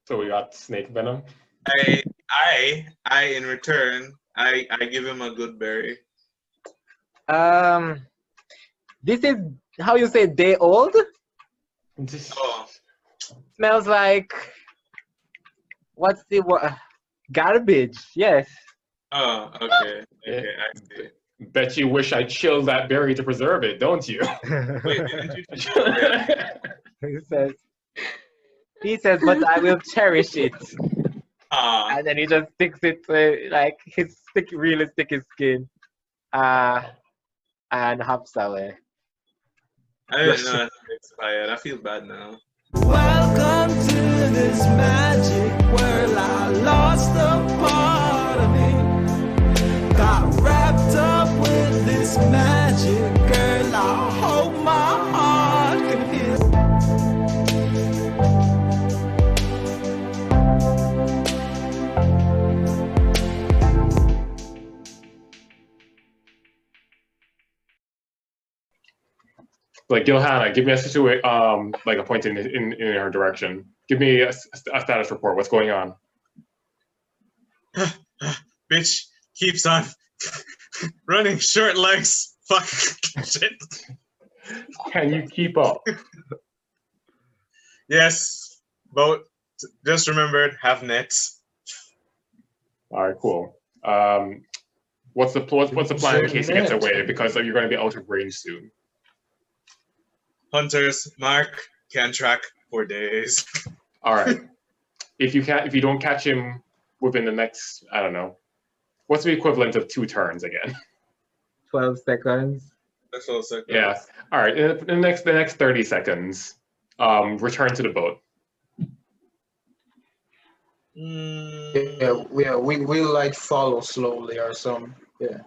So we got snake venom. I in return, I give him a good berry. This is how you say day old. Oh, Smells like what's the word? Garbage. Yes. oh, okay, okay, I see. Bet you wish I chilled that berry to preserve it, don't you? Wait, didn't you chill it? He says, but I will cherish it. Ah, And then he just sticks it to like his really sticky skin. And hops away. I didn't know that's expired. I feel bad now. Welcome to this magic world. I lost a part of me. Got wrapped up with this magic girl. I hope my heart can feel. Like Gilhanna, give me a situation, like a point in her direction. Give me a status report. What's going on? Bitch keeps on running short legs. Fuck shit. Can you keep up? Yes, boat. Just remembered, have nets. All right, cool. What's the plan in case he gets away? Because you're going to be out of range soon. Hunters, mark, can track for days. All right. If you don't catch him within the next, I don't know, what's the equivalent of 2 turns again? 12 seconds. That's all seconds. Yeah. All right. In the next 30 seconds, return to the boat. Yeah, we'll like follow slowly or something. Yeah.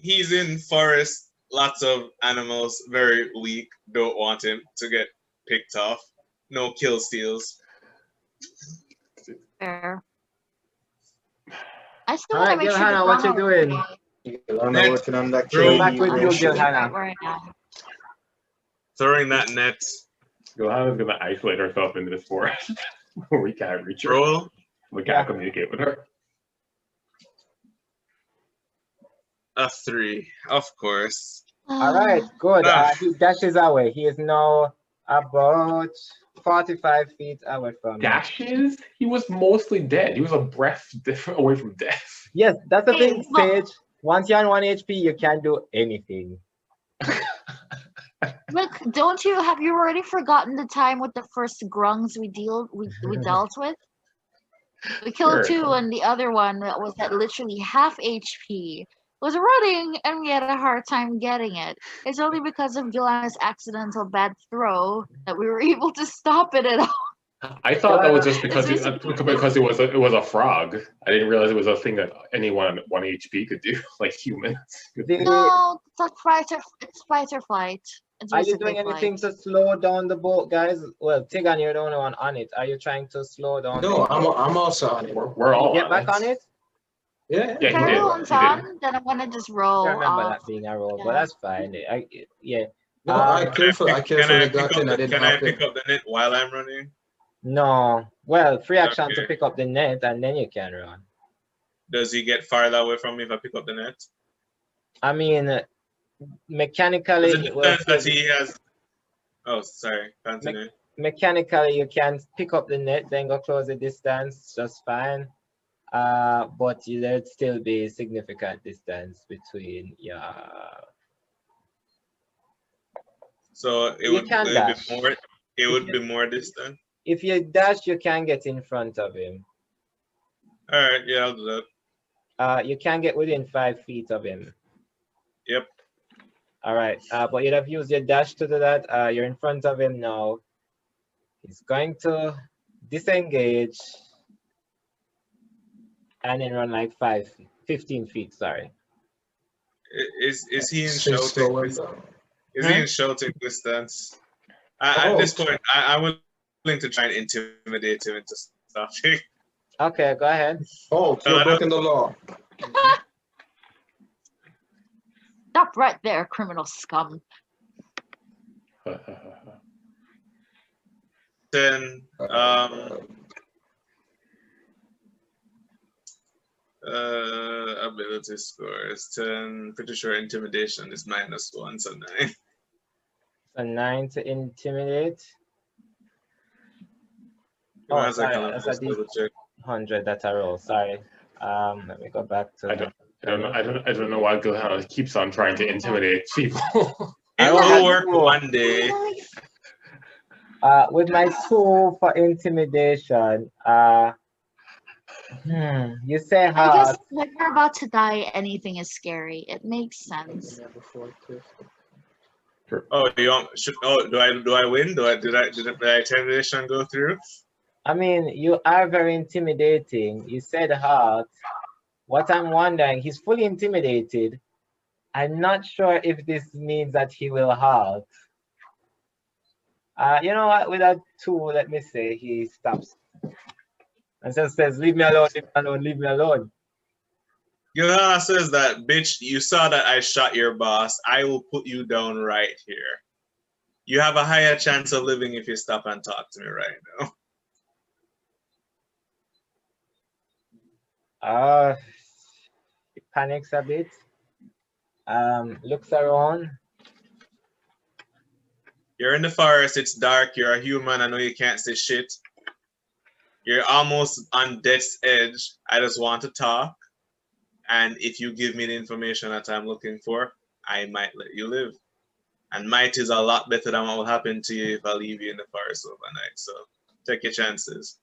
He's in forest. Lots of animals, very weak. Don't want him to get picked off. No kill steals. Fair. I still All want right, to make sure. Gilhanna, what you doing? Gilhanna working on that Go back with you, shit. Gilhanna. Right now. Throwing that net. Gilhanna's going to isolate herself into this forest where we can't reach her. Roll. We can't communicate with her. A 3, of course. All right, good. He dashes away. He is now about 45 feet away from me. Dashes? He was mostly dead. He was a breath away from death. Yes, that's the thing, Hey, Sage. Once you're on 1 HP, you can't do anything. Look, have you already forgotten the time with the first grungs we dealt with? We killed Sure. 2 and the other one that was at literally half HP. Was running and we had a hard time getting it. It's only because of Gilhanna's accidental bad throw that we were able to stop it at all. I thought that was just because It's it was a frog. I didn't realize it was a thing that anyone at 1 HP could do, like humans. No, it's fight or flight. It's Are you basically doing anything flight. to slow down the boat, guys? Well, Tegan, you're the only one on it. Are you trying to slow down? No, I'm also on it. We're all Get back on it? Yeah. Yeah, If he did. everyone's He did. on, then I'm gonna just roll I remember off. that being a roll, Yeah. but that's fine. Yeah. No, I Can carefully I got in. I didn't Can I have to. pick up the net while I'm running? No. Well, free action to Okay. pick up the net and then you can run. Does he get farther away from me if I pick up the net? I mean, Is mechanically, it the sense that he has? Oh, sorry. Continue. mechanically you can pick up the net, then go close the distance just fine. But there'd still be significant distance between So it You would can be dash. more. It would be more distant. If you dash, you can get in front of him. All right. Yeah, I'll do that. You can get within 5 feet of him. Yep. All right, but you'd have used your dash to do that. You're in front of him now. He's going to disengage and then run like 15 feet, sorry. Is he in Stay slow shouting? and Is he in shouting distance? At this point, I'm willing to try and intimidate him into stopping. Okay, go ahead. Oh, you're breaking the law. Stop right there, criminal scum. 10. Ability score is 10. Pretty sure intimidation is -1, so 9. A 9 to intimidate. Give me Oh, one sorry, second, let me that's just a double check. D100 that I roll. Sorry. Let me go back to. I don't know why Gilhanna keeps on trying to intimidate people. It will work one day. With my 2 for intimidation, you say I how? guess when you're about to die, anything is scary. It makes sense. Oh, do I win? Did I intimidation go through? I mean, you are very intimidating. You said halt. What I'm wondering, he's fully intimidated. I'm not sure if this means that he will halt. You know what? With that 2, let me say he stops and just says, "Leave me alone, leave me alone, leave me alone." Gilhanna says that, bitch, you saw that I shot your boss. I will put you down right here. You have a higher chance of living if you stop and talk to me right now. He panics a bit. Looks around. You're in the forest, it's dark, you're a human, I know you can't say shit. You're almost on death's edge. I just want to talk. And if you give me the information that I'm looking for, I might let you live. And might is a lot better than what will happen to you if I leave you in the forest overnight. So take your chances.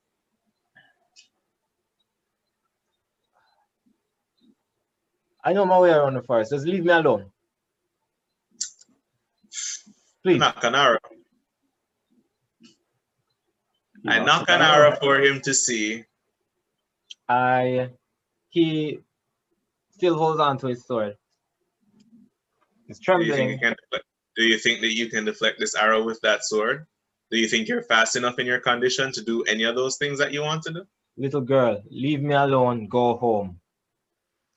I know my way around the forest. Just leave me alone. Please. Knock an arrow. I knock an arrow for him to see. He still holds on to his sword. He's trembling. Do you think that you can deflect this arrow with that sword? Do you think you're fast enough in your condition to do any of those things that you want to do? Little girl, leave me alone. Go home.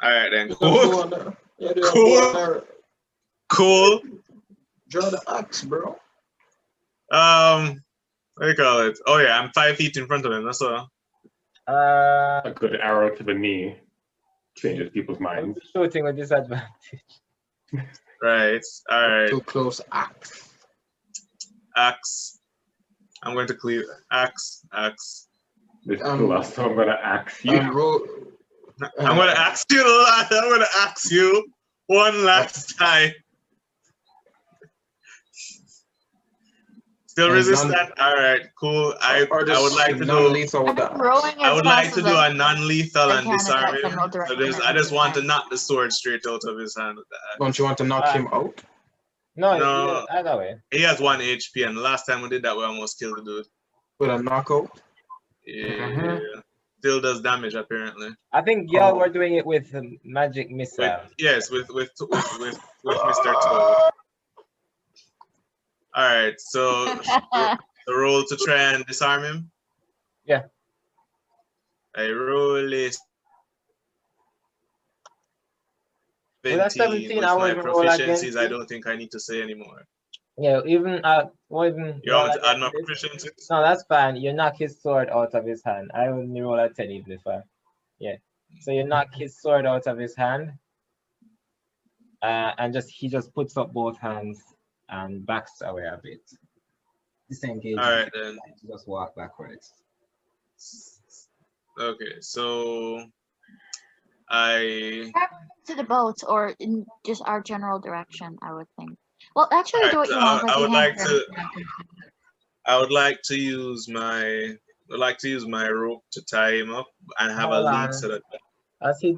All right then. Cool. Cool. Draw the axe, bro. What do you call it? Oh yeah, I'm 5 feet in front of him. That's all. A good arrow to the knee changes people's minds. Shooting with disadvantage. Right. All right. Too close. Axe. Axe. I'm going to clear axe. This is the last time I'm gonna axe you. I'm gonna axe you. I'm gonna axe you one last time. Still resistant. All right, cool. I would like to do. I would like to do a non-lethal and disarm him. So I just want to knock the sword straight out of his hand with that. Don't you want to knock him out? No, either way. He has 1 HP, and the last time we did that, we almost killed the dude. With a knockout? Yeah. Still does damage apparently. I think y'all were doing it with magic missile. With Mr. Toe. All right, so the roll to try and disarm him. Yeah. I roll is 17. With my proficiencies, I don't think I need to say anymore. Yeah, even you want to add my proficiency? No, that's fine. You knock his sword out of his hand. I only roll a 10 even if yeah. So you knock his sword out of his hand, and he just puts up both hands and backs away a bit. Disengage. All right then. Just walk backwards. Okay, so I to the boat or in just our general direction, I would think. Well, actually, do what you want. I would like to use my rope to tie him up and have a lead so that. As he,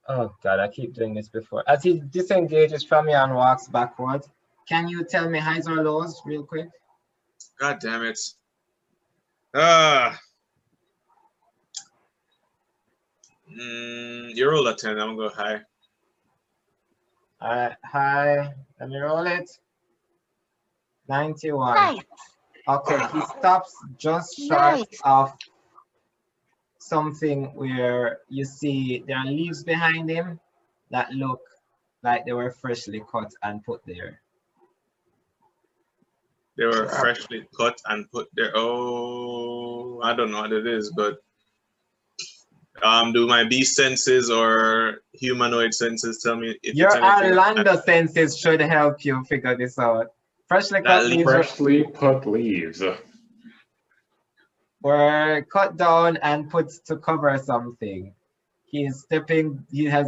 oh God, I keep doing this before. As he disengages from you and walks backwards, can you tell me highs or lows real quick? God damn it! You roll a 10. I'm gonna go high. High. Let me roll it. 91. Nice. Okay, he stops just short of something where you see there are leaves behind him that look like they were freshly cut and put there. They were freshly cut and put there. Oh, I don't know what it is, but do my beast senses or humanoid senses tell me if Your it's anything? Arlando senses should help you figure this out. Freshly cut leaves Freshly put leaves. were cut down and put to cover something. He has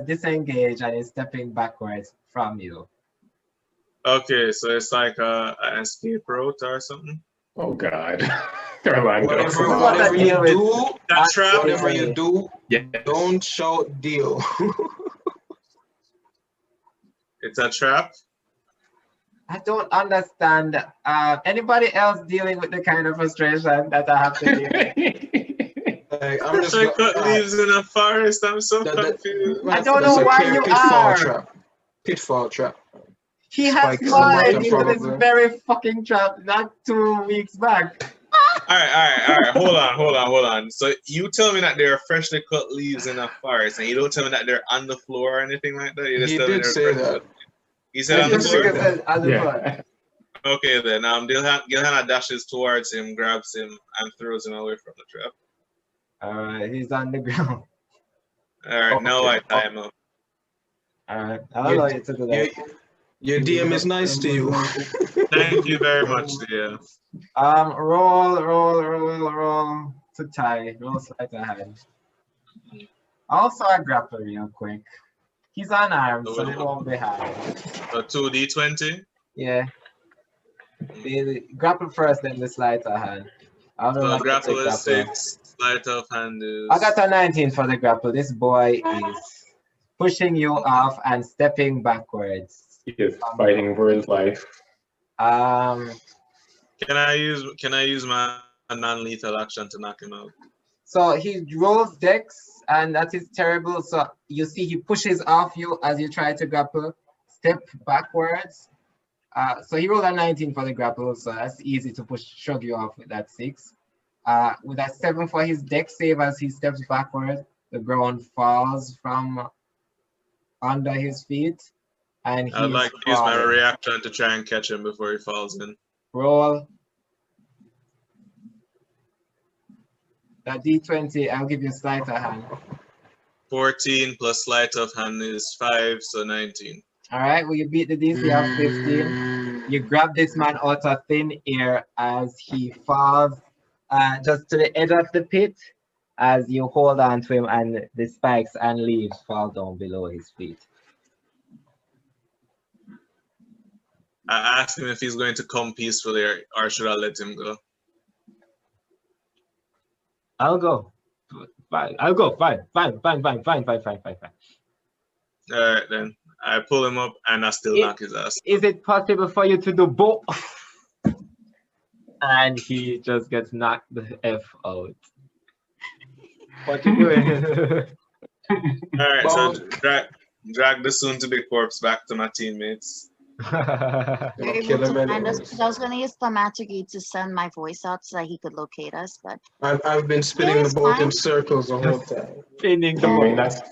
disengaged and is stepping backwards from you. Okay, so it's like an escape route or something. Oh God. Arlando. Whatever you do, That trap. whatever you do, Yes. don't shout deal. It's a trap. I don't understand. Anybody else dealing with the kind of frustration that I have to deal with? Like, I'm just I cut leaves in a forest. I'm so confused. I don't know why you are. Trap. Pitfall trap. He has Spikes fallen and into this probably. very fucking trap not 2 weeks back. All right. Hold on. So you tell me that there are freshly cut leaves in a forest, and you don't tell me that they're on the floor or anything like that. You just He tell me did they're say freshly that. cut. He said on the floor. Yeah. Okay, then Gilhanna dashes towards him, grabs him, and throws him away from the trap. Alright, he's on the ground. All right, now I tie him up. Alright, I'll allow you to do that. Your DM is nice to you. Thank you very much, dear. Roll to tie. Roll sleight of hand. Also a grapple real quick. He's unarmed, so it won't be hard. So 2d20. Yeah. The grapple first, then the sleight of hand. I don't know So what grapple to is take 6. Sleight of hand is. I got a 19 for the grapple. This boy is pushing you off and stepping backwards. He is fighting for his life. Can I use my non-lethal action to knock him out? So he rolls dex, and that is terrible. So you see he pushes off you as you try to grapple, step backwards. So he rolled a 19 for the grapple, so that's easy to shrug you off with that 6. With that 7 for his dex save as he steps backward, the ground falls from under his feet. And I'd like to use my reaction to try and catch him before he falls in. Roll. That D20, I'll give you sleight of hand. 14 plus sleight of hand is 5, so 19. All right, well, you beat the DC of 15. You grab this man out of thin air as he falls just to the edge of the pit as you hold on to him and the spikes and leaves fall down below his feet. I asked him if he's going to come peacefully or should I let him go? I'll go. Fine. I'll go. Fine. Fine. All right, then. I pull him up and I still knock his ass. Is it possible for you to do both? And he just gets knocked the F out. What you doing? All right, so drag the soon-to-be corpse back to my teammates. You're able to find us, because I was going to use Thaumaturgy to send my voice out so that he could locate us, but I've been spinning the boat in circles the whole time. Spinning the boat.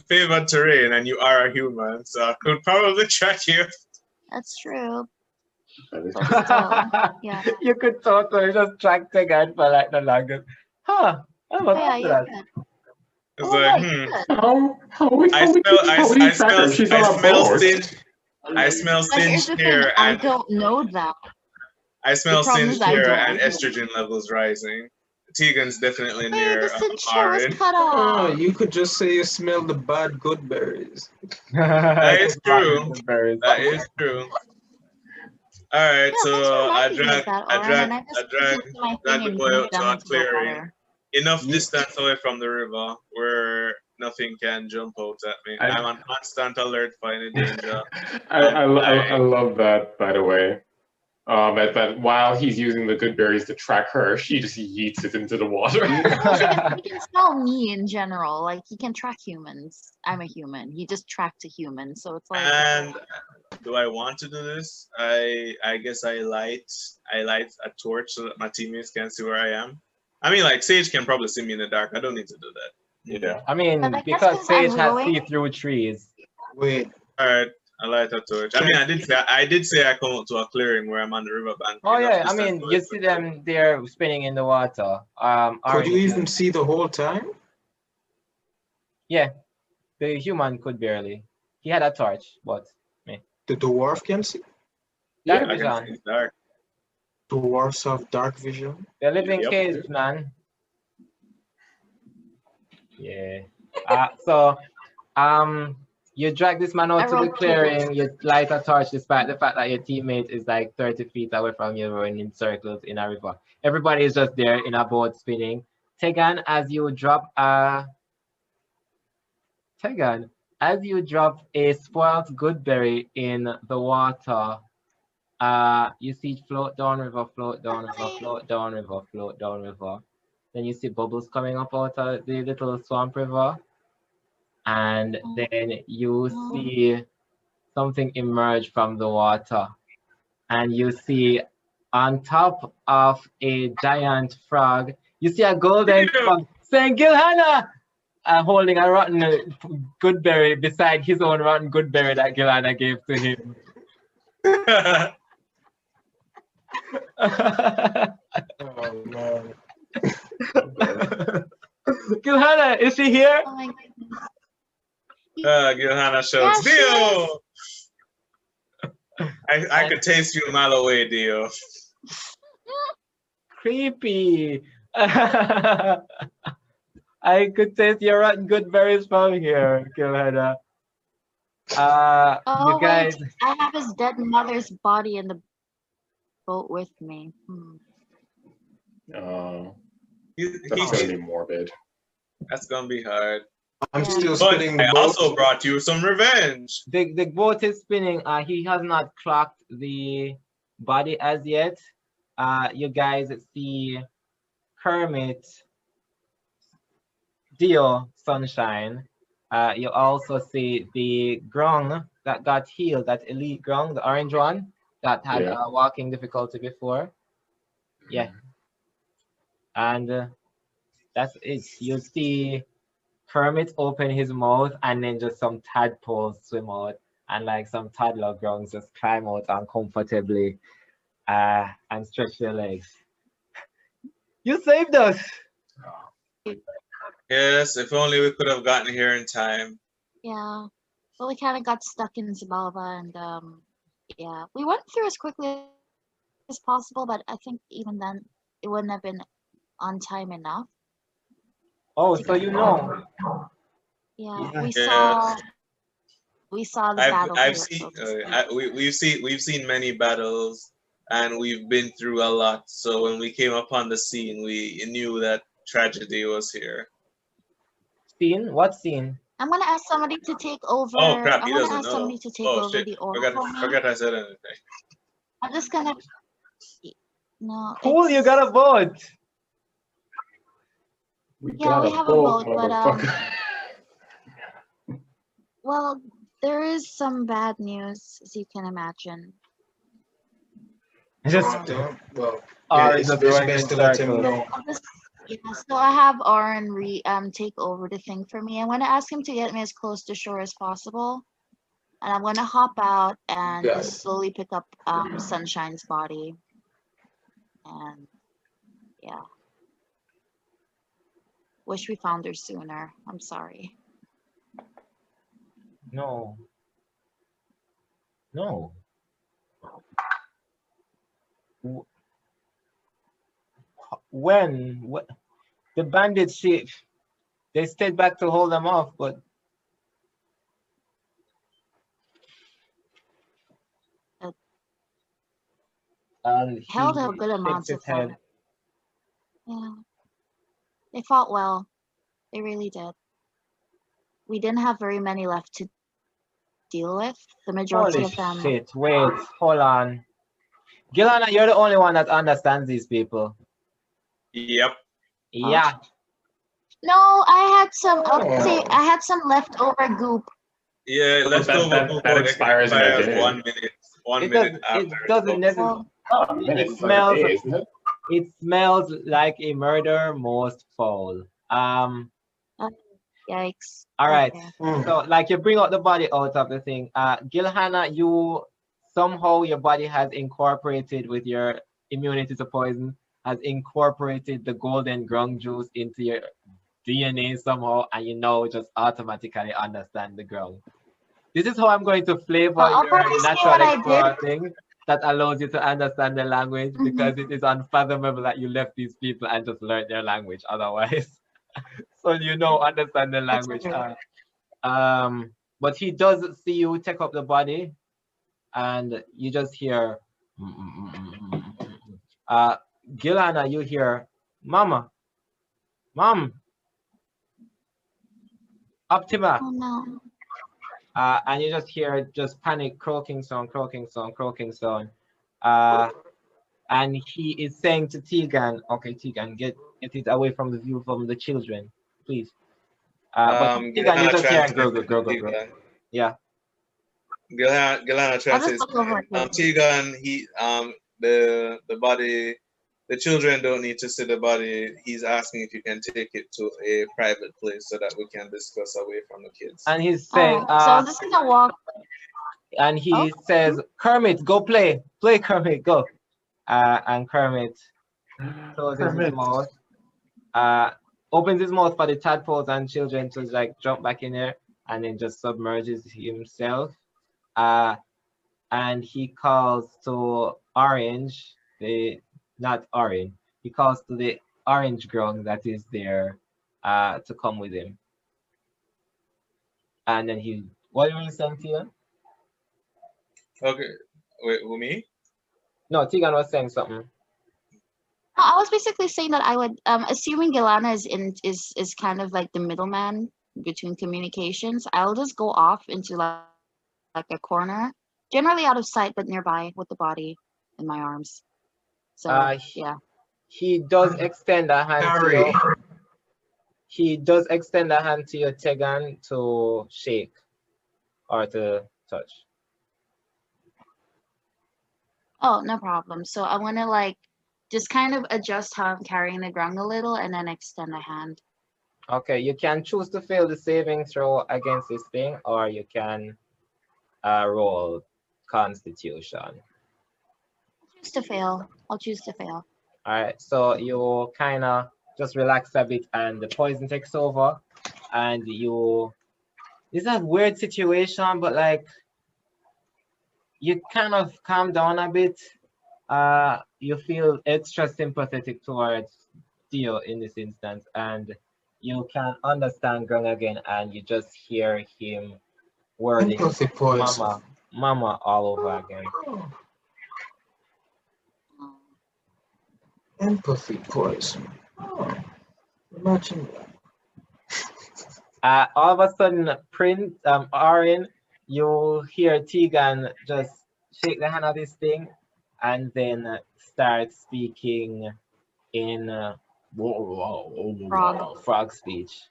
Favored terrain, and you are a human, so I could probably track you. that's true. Yeah. You could totally just track Tegan for like the longest. Huh? Yeah, you could. It's Oh, like, I smell singed hair I and don't know that. I smell The problem singed is I hair don't and know. estrogen levels rising. Tegan's definitely Hey, near the cinch hair was Aurrin. cut Oh, off. you could just say you smell the bad good berries. That is true. That is true. All right, Yeah, so thanks for I reminding me of that, Aurrin, and I just drag took my drag thing the and boy moved out to down a into the clearing, water. enough distance away from the river where nothing can jump out at me. I'm on constant alert for any danger. I love that, by the way. That while he's using the good berries to track her, she just yeets it into the water. He can smell me in general. Like, he can track humans. I'm a human. He just tracked a human. So it's like. And do I want to do this? I guess I light a torch so that my teammates can see where I am. I mean, like, Sage can probably see me in the dark. I don't need to do that. Yeah. I mean, But I guess because 'cause Sage I'm has rowing- see-through trees. Wait, All right. A lighter torch. I mean, I did say I come out to a clearing where I'm on the riverbank. Oh enough yeah, I distance mean, away you from see the- them there spinning in the water. Could Arlando, you even see the whole time? Yeah, the human could barely. He had a torch, but The dwarf can see. dark I can see vision. it's dark. Dwarves have dark vision. They live in Yep. caves, man. Yeah. So, you drag this man out I to the wrote clearing. You light a torch, despite the fact that your teammate is like 30 feet away from you, running in circles in a river. Everybody is just there in a boat spinning. Tegan, as you drop a spoiled goodberry in the water, you see it float down river, float down river, float down river, float down river. Then you see bubbles coming up out of the little swamp river. And then you see something emerge from the water. And you see on top of a giant frog, you see a golden frog saying, Gilhanna! Holding a rotten goodberry beside his own rotten goodberry that Gilhanna gave to him. Oh man. Gilhanna, is she here? Oh my goodness. Gilhanna shouts, Yeah, she Dio! I could taste you a mile away, Dio. Creepy. I could taste your rotten good berries from here, Gilhanna. Oh, You guys, wait. I have his dead mother's body in the boat with me. Oh, He- that's gonna be morbid. That's gonna be hard. I'm still But spinning the I boat. also brought you some revenge. the boat is spinning. He has not clocked the body as yet. You guys see Kermit, Dio, Sunshine. You also see the Grung that got healed, that elite Grung, the orange one that had Yeah. walking difficulty before. Yeah. And that's it. You see Kermit open his mouth and then just some tadpoles swim out and like some toddler grungs just climb out uncomfortably and stretch their legs. You saved us! Yes, if only we could have gotten here in time. Yeah. Well, we kind of got stuck in Zabalva, and yeah, we went through as quickly as possible, but I think even then it wouldn't have been on time enough. Oh, so you know. Yeah, Yeah. we saw the battle. I've here, seen so to speak. we've seen many battles and we've been through a lot. So when we came upon the scene, we knew that tragedy was here. Scene? What scene? I'm gonna ask somebody to take over. Oh crap! I'm He gonna doesn't ask know. somebody to take Oh over shit! the aura for me. Forgot I said anything. I'm just gonna. No. Cool, you got a boat. Yeah, we have a boat, but motherfucker. well, there is some bad news, as you can imagine. Just Well, Arlando it's going best to in let him circles. know. Yeah, so I have Aurrin take over the thing for me. I'm gonna ask him to get me as close to shore as possible, and I'm gonna hop out and Got just it. slowly pick up Sunshine's body. And yeah, wish we found her sooner. I'm sorry. No. No. When? What? The bandits, they stayed back to hold them off, but and Held he a good amount shakes of his head. them. Yeah, they fought well. They really did. We didn't have very many left to deal with. The majority Holy of them. shit! Wait, hold on. Gilhanna, you're the only one that understands these people. Yep. Yeah. No, I had some. I'll Oh. say I had some leftover goop. Yeah, leftover that expires in a day. 1 minute. 1 It minute doesn't. It after. doesn't necessarily. Well, Oh, man, It it's like a smells. day, isn't it? It smells like a murder most foul. Yikes. All right. Okay. So like you bring out the body out of the thing. Gilhanna, you somehow your body has incorporated with your immunity to poison, has incorporated the golden grung juice into your DNA somehow, and you now just automatically understand the grung. This is how I'm going to flavor Well, I'll your probably say natural what I explorer did. thing that allows you to understand the language, because it is unfathomable that you left these people and just learned their language otherwise. So you know understand the That's language. okay. But he does see you take up the body, and you just hear Gilhanna, you hear mama, mom, Optima. Oh no. And you just hear just panic croaking sound. And he is saying to Tegan, okay, Tegan, get it away from the view from the children, please. But Tegan, you Gilhanna just hear translated go. Tegan. Yeah. Gilhanna I'll just translates. look over it. Tegan, the body, the children don't need to see the body. He's asking if you can take it to a private place so that we can discuss away from the kids. And he's saying, so this is a walk. and he says, Kermit, go play, Kermit, go. And Kermit closes his mouth, opens his mouth for the tadpoles and children to like jump back in there, and then just submerges himself. And he calls to Orange, not Aurrin, he calls to the orange grung that is there to come with him. And then what were you saying, Tegan? Okay, wait, who, me? No, Tegan was saying something. I was basically saying that I would, assuming Gilhanna is kind of like the middleman between communications, I'll just go off into like a corner, generally out of sight but nearby, with the body in my arms. So yeah. He does extend a hand to you. He does extend a hand to you, Tegan, to shake or to touch. Oh, no problem. So I want to like just kind of adjust how I'm carrying the grung a little and then extend a hand. Okay, you can choose to fail the saving throw against this thing, or you can roll Constitution. I'll choose to fail. All right, so you kind of just relax a bit, and the poison takes over, and it's a weird situation, but like you kind of calm down a bit. You feel extra sympathetic towards Theo in this instance, and you can understand Grung again, and you just hear him wording mama all over again. Empathy poison. Oh, imagine that. All of a sudden, Aurrin, you hear Tegan just shake the hand of this thing, and then start speaking in frog speech.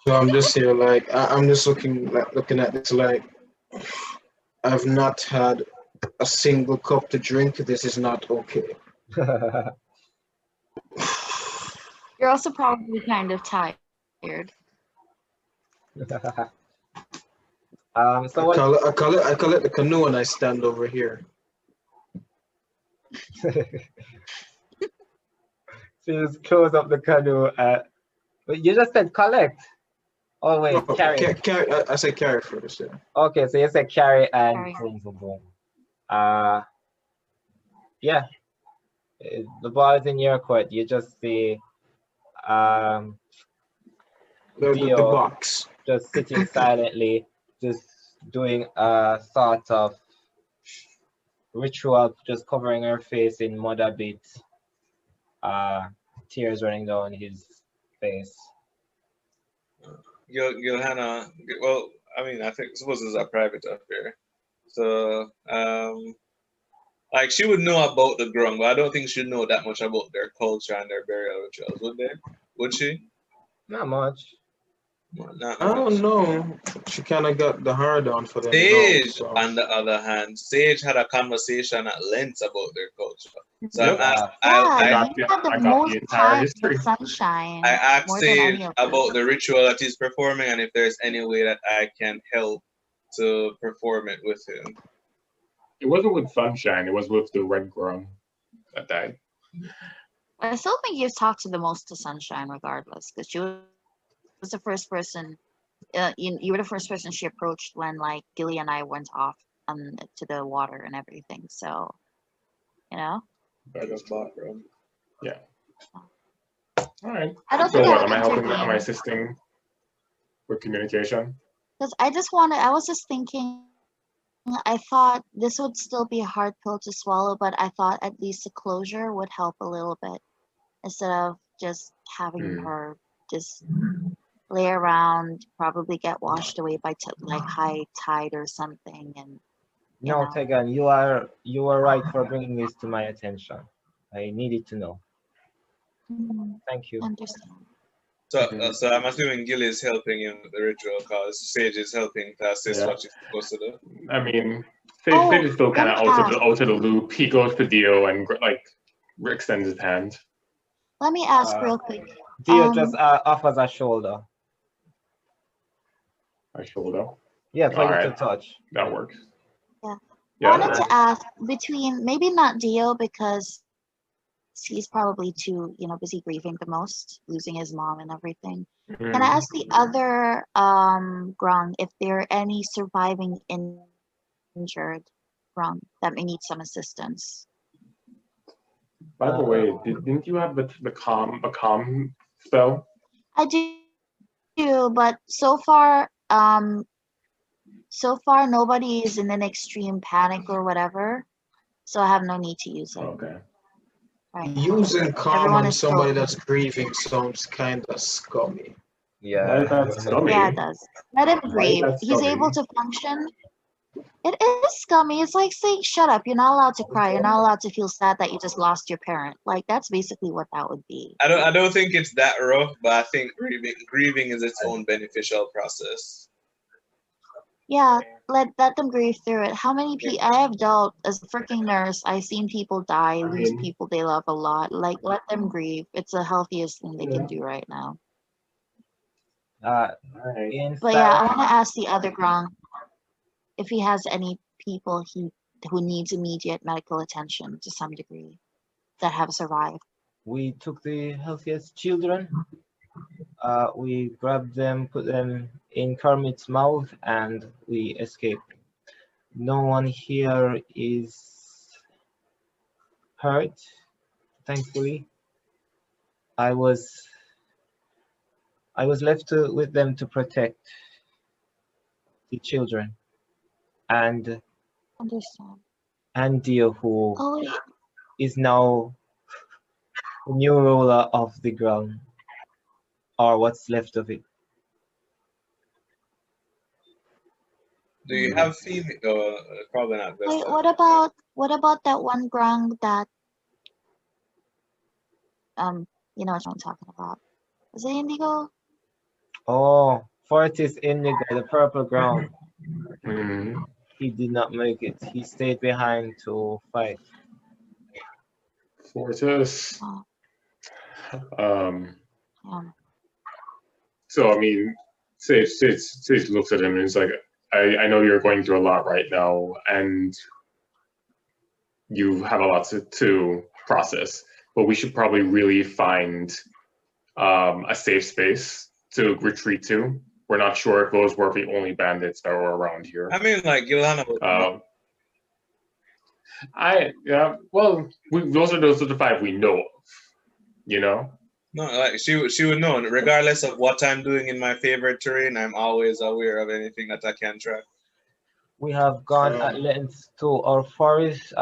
So I'm just here like I'm just looking at this like I've not had a single cup to drink. This is not okay. You're also probably kind of tired. So I call it the canoe, and I stand over here. So you just close up the canoe. But you just said collect. Oh wait, No, carry. I said carry first. Yeah. Okay, so you said carry and Carry. boom, boom, boom. Yeah. The ball is in your court. You just see The box. just sitting silently, just doing a sort of ritual, just covering her face in mud a bit, tears running down his face. Gilhanna, well, I mean, I suppose it's a private affair. So, like, she would know about the grung, but I don't think she'd know that much about their culture and their burial rituals, would they? Would she? Not much. Not I don't much. know. She kind of got the hard on for them now. Sage, So. on the other hand, Sage had a conversation at length about their culture. So Yep. I Yeah, you had the I got most the entire time with history. sunshine. I asked More than any Sage of us. about the ritual that he's performing and if there's any way that I can help to perform it with him. It wasn't with Sunshine. It was with the Red Grung that died. I still think you've talked to the most to Sunshine, regardless, because she was the first person. You were the first person she approached when like Gilly and I went off to the water and everything. So, you know. I just bought from. Yeah. All right. I don't So think what? I Am I helping? Am I intervened. assisting with communication? Because I was just thinking, I thought this would still be a hard pill to swallow, but I thought at least the closure would help a little bit instead of just having her just lay around, probably get washed away by like high tide or something. And No, know. Tegan, you are right for bringing this to my attention. I needed to know. Thank you. Understand. So I'm assuming Gilly is helping him with the ritual because Sage is helping to assist what she's supposed to do. I mean, Sage is still kind of out of the loop. He goes to Dio and like extends his hand. Let me ask real quick. Dio just offers a shoulder. A shoulder? Yeah, for All you right. to touch. That works. Yeah. I wanted to ask between maybe not Dio because he's probably too busy grieving the most, losing his mom and everything. Can I ask the other Grung if there are any surviving injured Grung that may need some assistance? By the way, didn't you have the calm spell? I do, but so far nobody is in an extreme panic or whatever, so I have no need to use it. Okay. Right. Using calm on somebody focused. that's grieving sounds kind of scummy. Yeah. That's scummy. Yeah, it does. Let him grieve. He's able to function. It is scummy. It's like saying, shut up. You're not allowed to cry. You're not allowed to feel sad that you just lost your parent. Like, that's basically what that would be. I don't think it's that rough, but I think grieving is its own beneficial process. Yeah, let them grieve through it. How many people I have dealt as a freaking nurse, I've seen people die, lose people they love a lot. Like, let them grieve. It's the healthiest thing they can do right now. But yeah, I want to ask the other Grung if he has any people who needs immediate medical attention to some degree that have survived. We took the healthiest children. We grabbed them, put them in Kermit's mouth, and we escaped. No one here is hurt, thankfully. I was left with them to protect the children, and Dio, who is now the new ruler of the ground, or what's left of it. Do you have female? Probably not. Wait, what about that one Grung that you know what I'm talking about? Is it Indigo? Oh, Fortis Indigo, the purple ground. He did not make it. He stayed behind to fight. Fortis. So I mean, Sage looks at him and is like, I know you're going through a lot right now, and you have a lot to process. But we should probably really find a safe space to retreat to. We're not sure if those were the only bandits that were around here. I mean, like Gilhanna. Well, those are the 5 we know of. You know. No, like she would know. Regardless of what I'm doing in my favorite terrain, I'm always aware of anything that I can track. We have gone at length to our forest.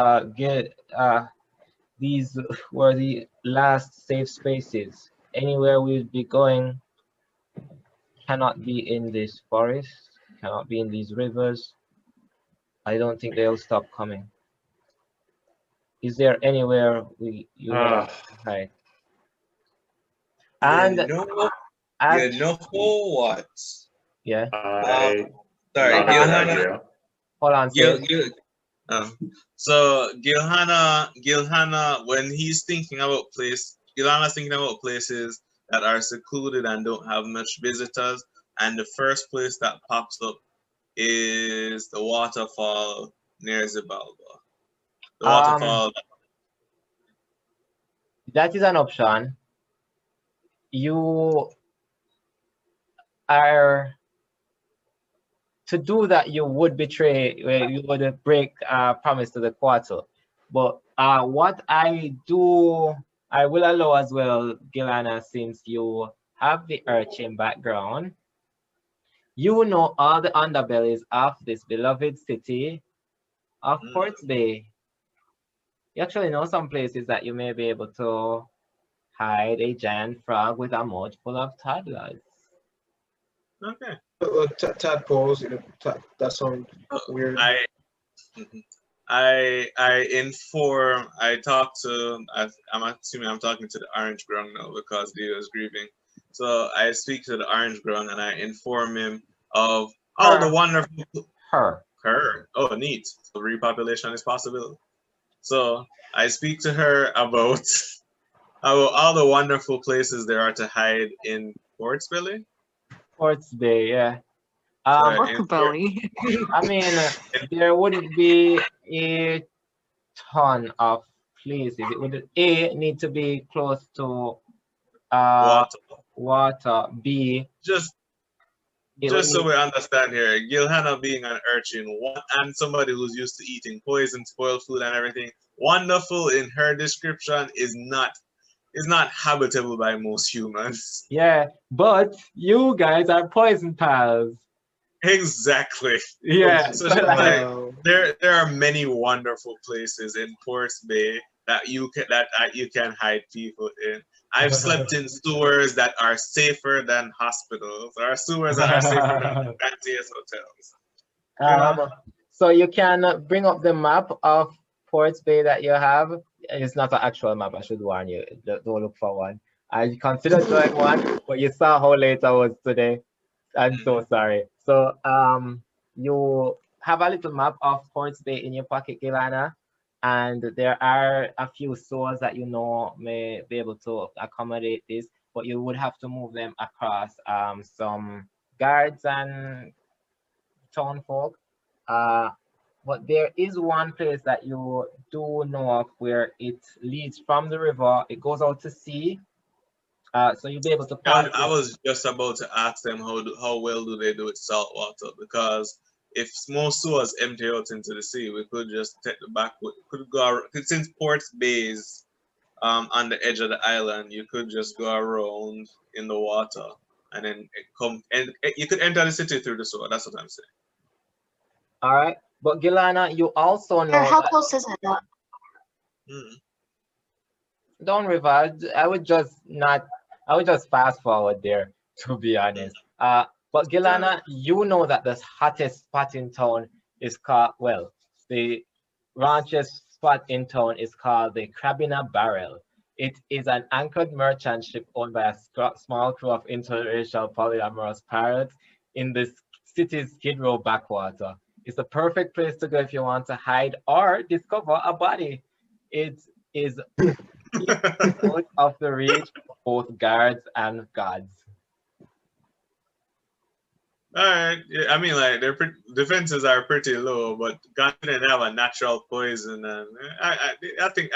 These were the last safe spaces. Anywhere we'll be going cannot be in this forest, cannot be in these rivers. I don't think they'll stop coming. Is there anywhere you hide? And As, You know what? yeah, I Sorry, not a good Gilhanna. idea. hold on, Gil, say, Gil, so Gilhanna, when he's thinking about Gilhanna's thinking about places that are secluded and don't have much visitors. And the first place that pops up is the waterfall near Zibalba. The waterfall. that is an option. You are, to do that, you would betray, you would break promise to the Couatl. But what I will allow as well, Gilhanna, since you have the urchin background, you know all the underbellies of this beloved city of Ports Bay. You actually know some places that you may be able to hide a giant frog with a mouth full of toddlers. Okay. Tadpoles, that sounds weird. I'm assuming I'm talking to the orange grung now because Dio is grieving. So I speak to the orange grung and I inform him of all the wonderful her. Oh, neat. So repopulation is possible. So I speak to her about all the wonderful places there are to hide in Ports Bay. Ports Bay, yeah. Belly. I mean, there wouldn't be a ton of places. It would need to be close to water. B, just so we understand here, Gilhanna being an urchin and somebody who's used to eating poison, spoiled food, and everything, wonderful in her description is not habitable by most humans. Yeah, but you guys are poison pals. Exactly. Yeah. So there are many wonderful places in Ports Bay that you can hide people in. I've slept in sewers that are safer than hospitals, or sewers that are safer than the fanciest hotels. So you can bring up the map of Ports Bay that you have. It's not an actual map, I should warn you. Don't look for one. I considered doing one, but you saw how late I was today. I'm so sorry. So you have a little map of Ports Bay in your pocket, Gilhanna, and there are a few stores that you know may be able to accommodate this, but you would have to move them across some guards and town folk. But there is one place that you do know of where it leads from the river, it goes out to sea. So you'll be able to pass. I was just about to ask them how well do they do with salt water, because if most sewers empty out into the sea, we could just take the back. Could go since Ports Bay is on the edge of the island. You could just go around in the water and then you could enter the city through the sewer. That's what I'm saying. All right, but Gilhanna, you also know how close is it? Don't river. I would just fast forward there, to be honest. But Gilhanna, you know that the hottest spot in town is called, well, the raunchiest spot in town is called the Crab in a Barrel. It is an anchored merchant ship owned by a small crew of interracial polyamorous pirates in the city's Skid Row backwater. It's the perfect place to go if you want to hide or discover a body. It is out of the reach of both guards and gods. All right. Yeah, I mean, like their defenses are pretty low, but considering they have a natural poison, and I think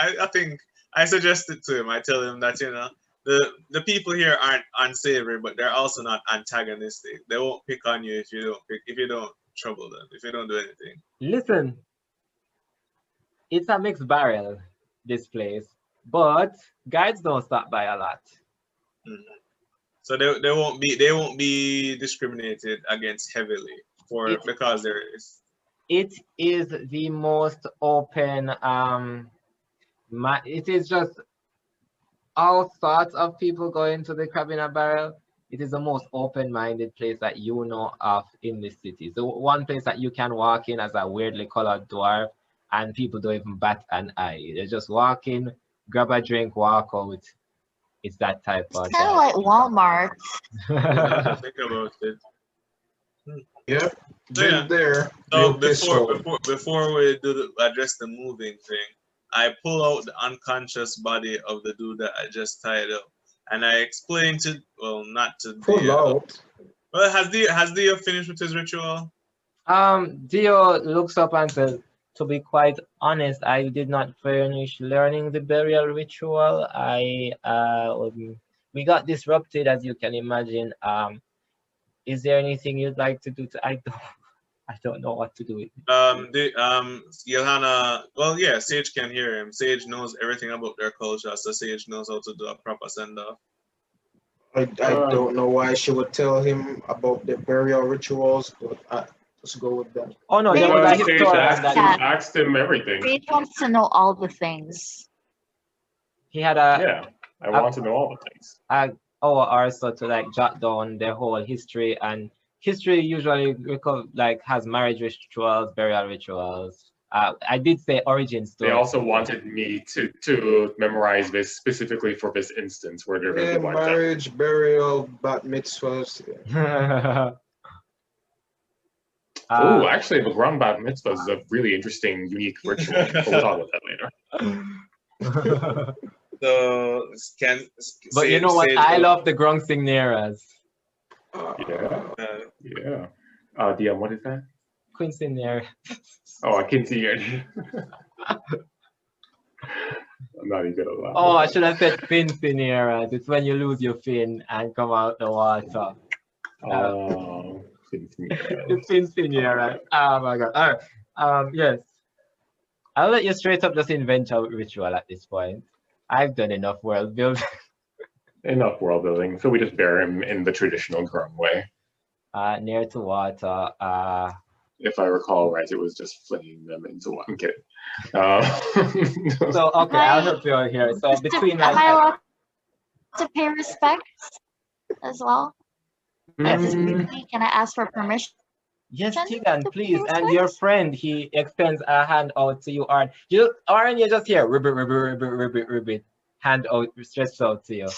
I suggested to him. I tell him that the people here aren't unsavory, but they're also not antagonistic. They won't pick on you if you don't trouble them, if you don't do anything. Listen, it's a mixed barrel, this place, but guides don't stop by a lot. So they won't be discriminated against heavily because there is. It is the most open. It is just all sorts of people going to the Crab in a Barrel. It is the most open-minded place that you know of in the city. The one place that you can walk in as a weirdly colored dwarf and people don't even bat an eye. They just walk in, grab a drink, walk out. it's that type It's of kind of like Walmart. Now to think about it. Yep. So, yeah. Been there. So Real pistol. before we address the moving thing, I pull out the unconscious body of the dude that I just tied up, and I explain to, well, not to Pull Dio. out. Well, has Dio finished with his ritual? Dio looks up and says, to be quite honest, I did not finish learning the burial ritual. We got disrupted, as you can imagine. Is there anything you'd like to do? I don't know what to do with it. Gilhanna, well, yeah, Sage can hear him. Sage knows everything about their culture, so Sage knows how to do a proper send-off. I don't know why she would tell him about the burial rituals, but let's go with that. Oh no, Sage there was a wants- Sage historian asked that asked him everything. Sage wants to know all the things. he had a Yeah, I want to know all the things. also to like jot down their whole history, and history usually has marriage rituals, burial rituals. I did say origin story. They also wanted me to memorize this specifically for this instance where they're going Yeah, to be wiped out. marriage, burial, bat mitzvahs. Oh, actually, the Grung Bat Mitzvah is a really interesting, unique ritual. But we'll talk about that later. So, But you know what? Sage I will- love the Grung Signeras. Yeah, yeah. DM, what is that? Quinceanera. Oh, I can see it. I'm not even gonna lie. Oh, I should have said Quinceaneras. It's when you lose your fin and come out the water. Oh, It's Quinceanera. Oh my god. All right. Yes. I'll let you straight up just invent a ritual at this point. I've done enough world building. enough world building. So we just bury him in the traditional Grung way. Near to water. If I recall right, it was just flinging them into one kid. So okay, I'll help you out here. So between Am I allowed to pay respects as well? Can I ask for permission? yes, Can Tegan, you please. do And your this? friend, he extends a hand out to you, Arn. Arn, you're just here. Ribbit. Hand out, stretched out to you.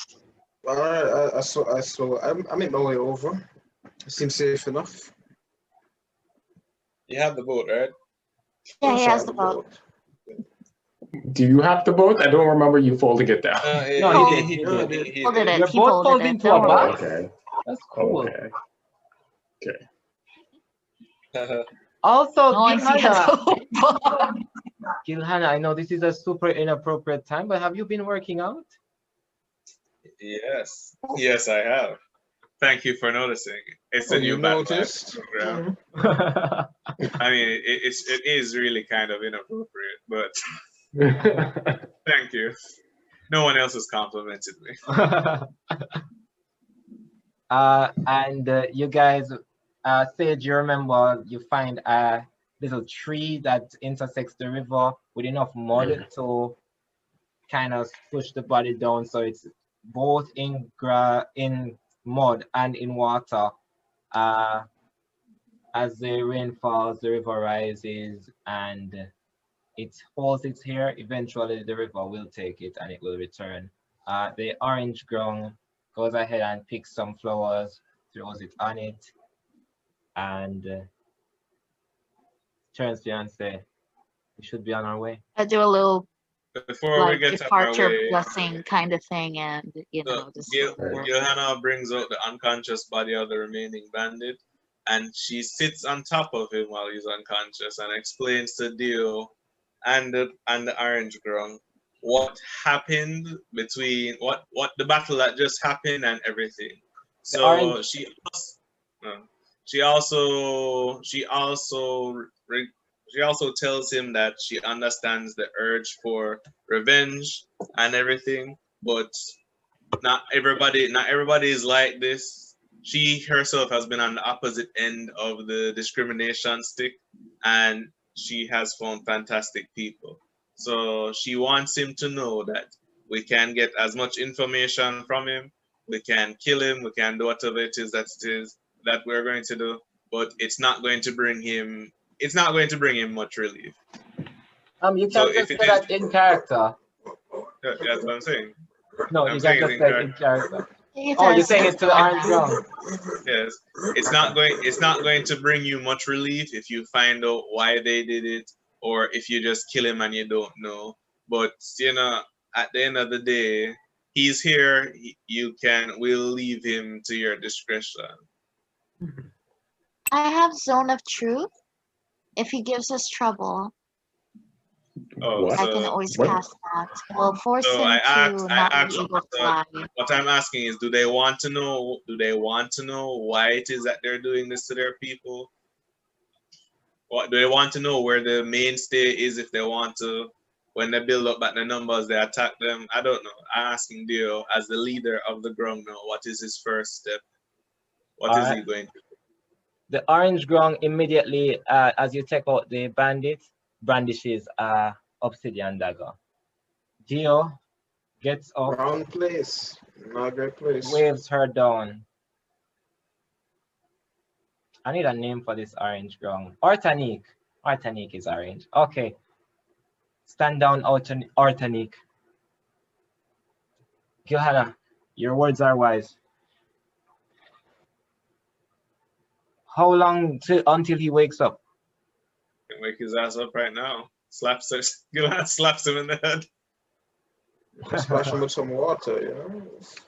All right, I saw. I made my way over. Seems safe enough. You have the boat, right? Yeah, he Inside has the boat. Do you have the boat? I don't remember you folding it down. No, he did. He did. Folded it. Your He boat folded folds it. into a Don't worry. box? Okay. That's cool. Okay. Also, No one sees Gilhanna, Gilhanna, I know this is a super inappropriate time, but have you been working out? Yes. Yes, I have. Thank you for noticing. It's a new You battle noticed? program. I mean, it is really kind of inappropriate, but thank you. No one else has complimented me. And you guys, Sage, you remember you find a little tree that intersects the river with enough mud to kind of push the body down, so it's both in mud and in water. As the rain falls, the river rises and it holds its hair. Eventually the river will take it and it will return. The orange Grung goes ahead and picks some flowers, throws it on it, and turns to you and say, we should be on our way. I do a little Before we like get on our departure way, blessing kind of thing, and you know, so just Gilhanna brings out the unconscious body of the remaining bandit, and she sits on top of him while he's unconscious and explains to Dio and the orange Grung what happened between what the battle that just happened and everything. So orange- she also tells him that she understands the urge for revenge and everything, but not everybody is like this. She herself has been on the opposite end of the discrimination stick, and she has found fantastic people. So she wants him to know that we can get as much information from him, we can kill him, we can do whatever it is that we're going to do, but it's not going to bring him much relief. You So can if just it say is- that in character. That's what I'm saying. No, I'm you saying got it's to in say in character. It Oh, you're says saying it's it to the orange ground. Yes, it's not going to bring you much relief if you find out why they did it, or if you just kill him and you don't know. But you know, at the end of the day, he's here. We'll leave him to your discretion. I have Zone of Truth. If he gives us trouble, Oh, What? I can so always What? cast that. We'll force so him I to I not asked. be able to So fly. what I'm asking is, do they want to know? Do they want to know why it is that they're doing this to their people? What do they want to know where the mainstay is if they want to, when they build up back the numbers, they attack them? I don't know. I'm asking Dio as the leader of the Grung now, what is his first step? What is he going to do? The orange ground immediately, as you take out the bandit, brandishes a obsidian dagger. Dio gets up, Wrong place. Not a great place. waves her down. I need a name for this orange ground. Ortanique. Ortanique is orange. Okay. Stand down, Ortanique. Gilhanna, your words are wise. How long until he wakes up? Can wake his ass up right now. Slaps him in the head. Splash him with some water, you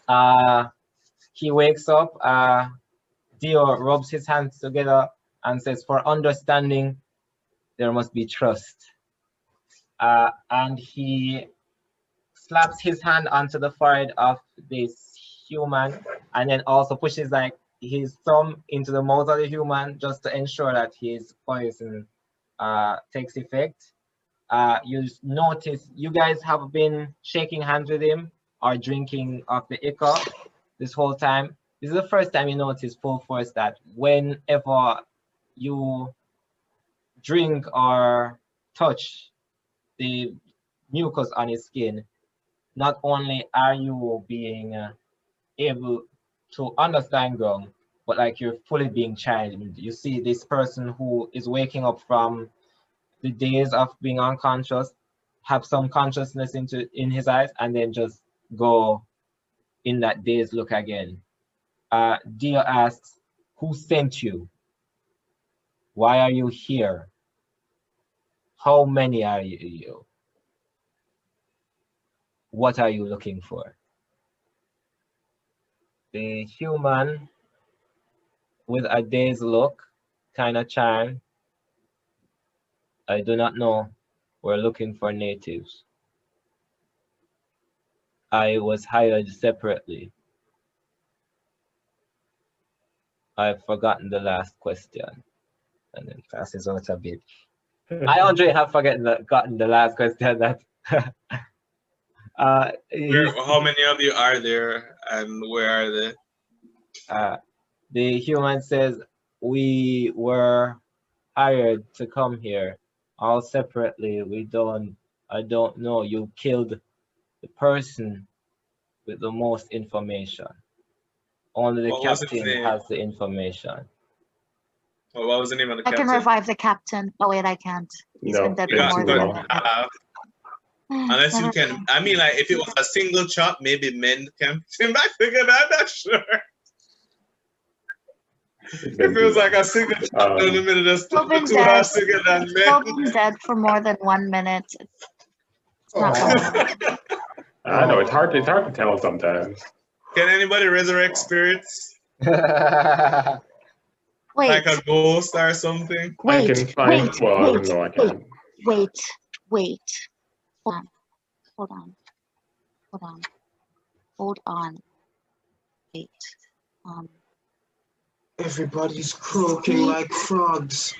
know. He wakes up. Dio rubs his hands together and says, "For understanding, there must be trust." And he slaps his hand onto the forehead of this human, and then also pushes like his thumb into the mouth of the human just to ensure that his poison takes effect. You notice you guys have been shaking hands with him or drinking of the ichor this whole time. This is the first time you notice full force that whenever you drink or touch the mucus on his skin, not only are you being able to understand Grung, but like you're fully being changed. You see this person who is waking up from the days of being unconscious, have some consciousness in his eyes, and then just go in that dazed look again. Dio asks, "Who sent you? Why are you here? How many are you? What are you looking for?" The human, with a dazed look, kind of charmed, "I do not know. We're looking for natives. I was hired separately. I've forgotten the last question." And then passes out a bit. I, Andre, have gotten the last question that How many of you are there, and where are they? the human says, "We were hired to come here, all separately. I don't know. You killed the person with the most information. Only the What was his captain name? has the information." What was the name of the I captain? can revive the captain. Oh wait, I can't. He's No, been dead been for more too than a long. minute. Unless you can, I mean, like if it was a single chop, maybe men can come back together. I'm not sure. If it was like a single chop in the middle, just Still been two dead. hearts together and Still men. been dead for more than 1 minute. It's not normal. I know it's hard to tell sometimes. Can anybody resurrect spirits? Wait, Like a ghost or something? I can find. Well, no, I can't. wait. Hold on. Wait. Everybody's croaking like frogs.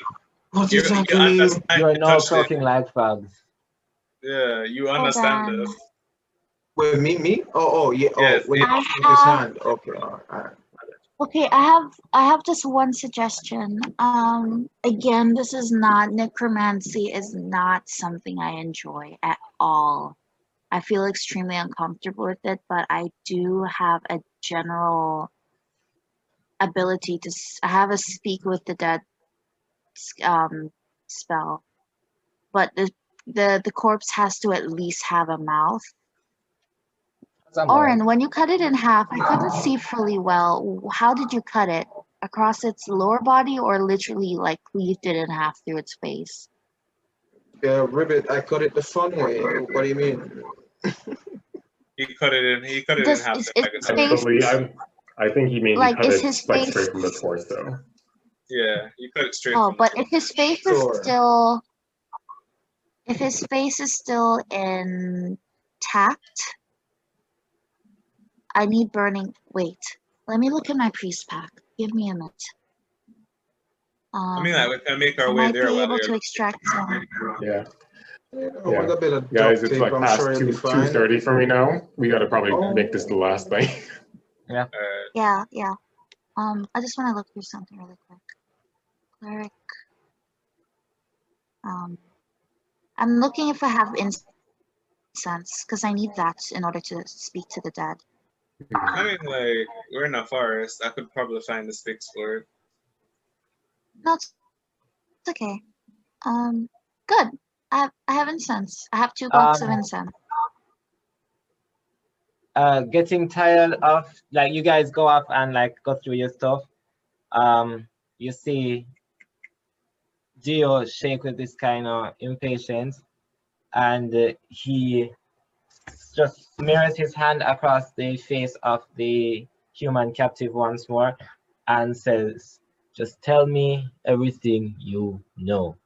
What You is happening? understand? You're now touched it. talking like frogs. Yeah, you understand on. this. Wait, me? Oh, yeah. Yes, Oh, when he I took his have- hand. Okay, all right. Okay, I have just one suggestion. Again, this is not necromancy is not something I enjoy at all. I feel extremely uncomfortable with it, but I do have a general ability to I have a speak with the dead spell, but the corpse has to at least have a mouth. somewhere. Aurrin, when you cut it in half, I couldn't see fully well. How did you cut it? Across its lower body or literally like cleaved it in half through its face? Yeah, ribbit. I cut it the fun way. What do you mean? He cut it in. He cut it in This half. is Like its a face. I think he means he Like, cut is it his like face- straight from the torso. Yeah, you cut it straight. Oh, from but the if his face Sure. is still, if his face is still intact, I need burning. Wait, let me look at my priest pack. Give me a minute. I mean, like, we can make our I way might there be while able you're to looking. extract some. Yeah. With a bit of Guys, duct it's tape, like I'm past sure it'll be fine. 2:30 for me now. We gotta probably make this the last thing. Yeah. I just want to look through something really quick. Cleric. I'm looking if I have incense because I need that in order to speak to the dead. I mean, like, we're in a forest. I could probably find the sticks for it. No, it's okay. Good. I have incense. I have 2 boxes of incense. Getting tired of, like, you guys go off and like go through your stuff. You see Gio shake with this kind of impatience, and he just smears his hand across the face of the human captive once more and says, just tell me everything you know.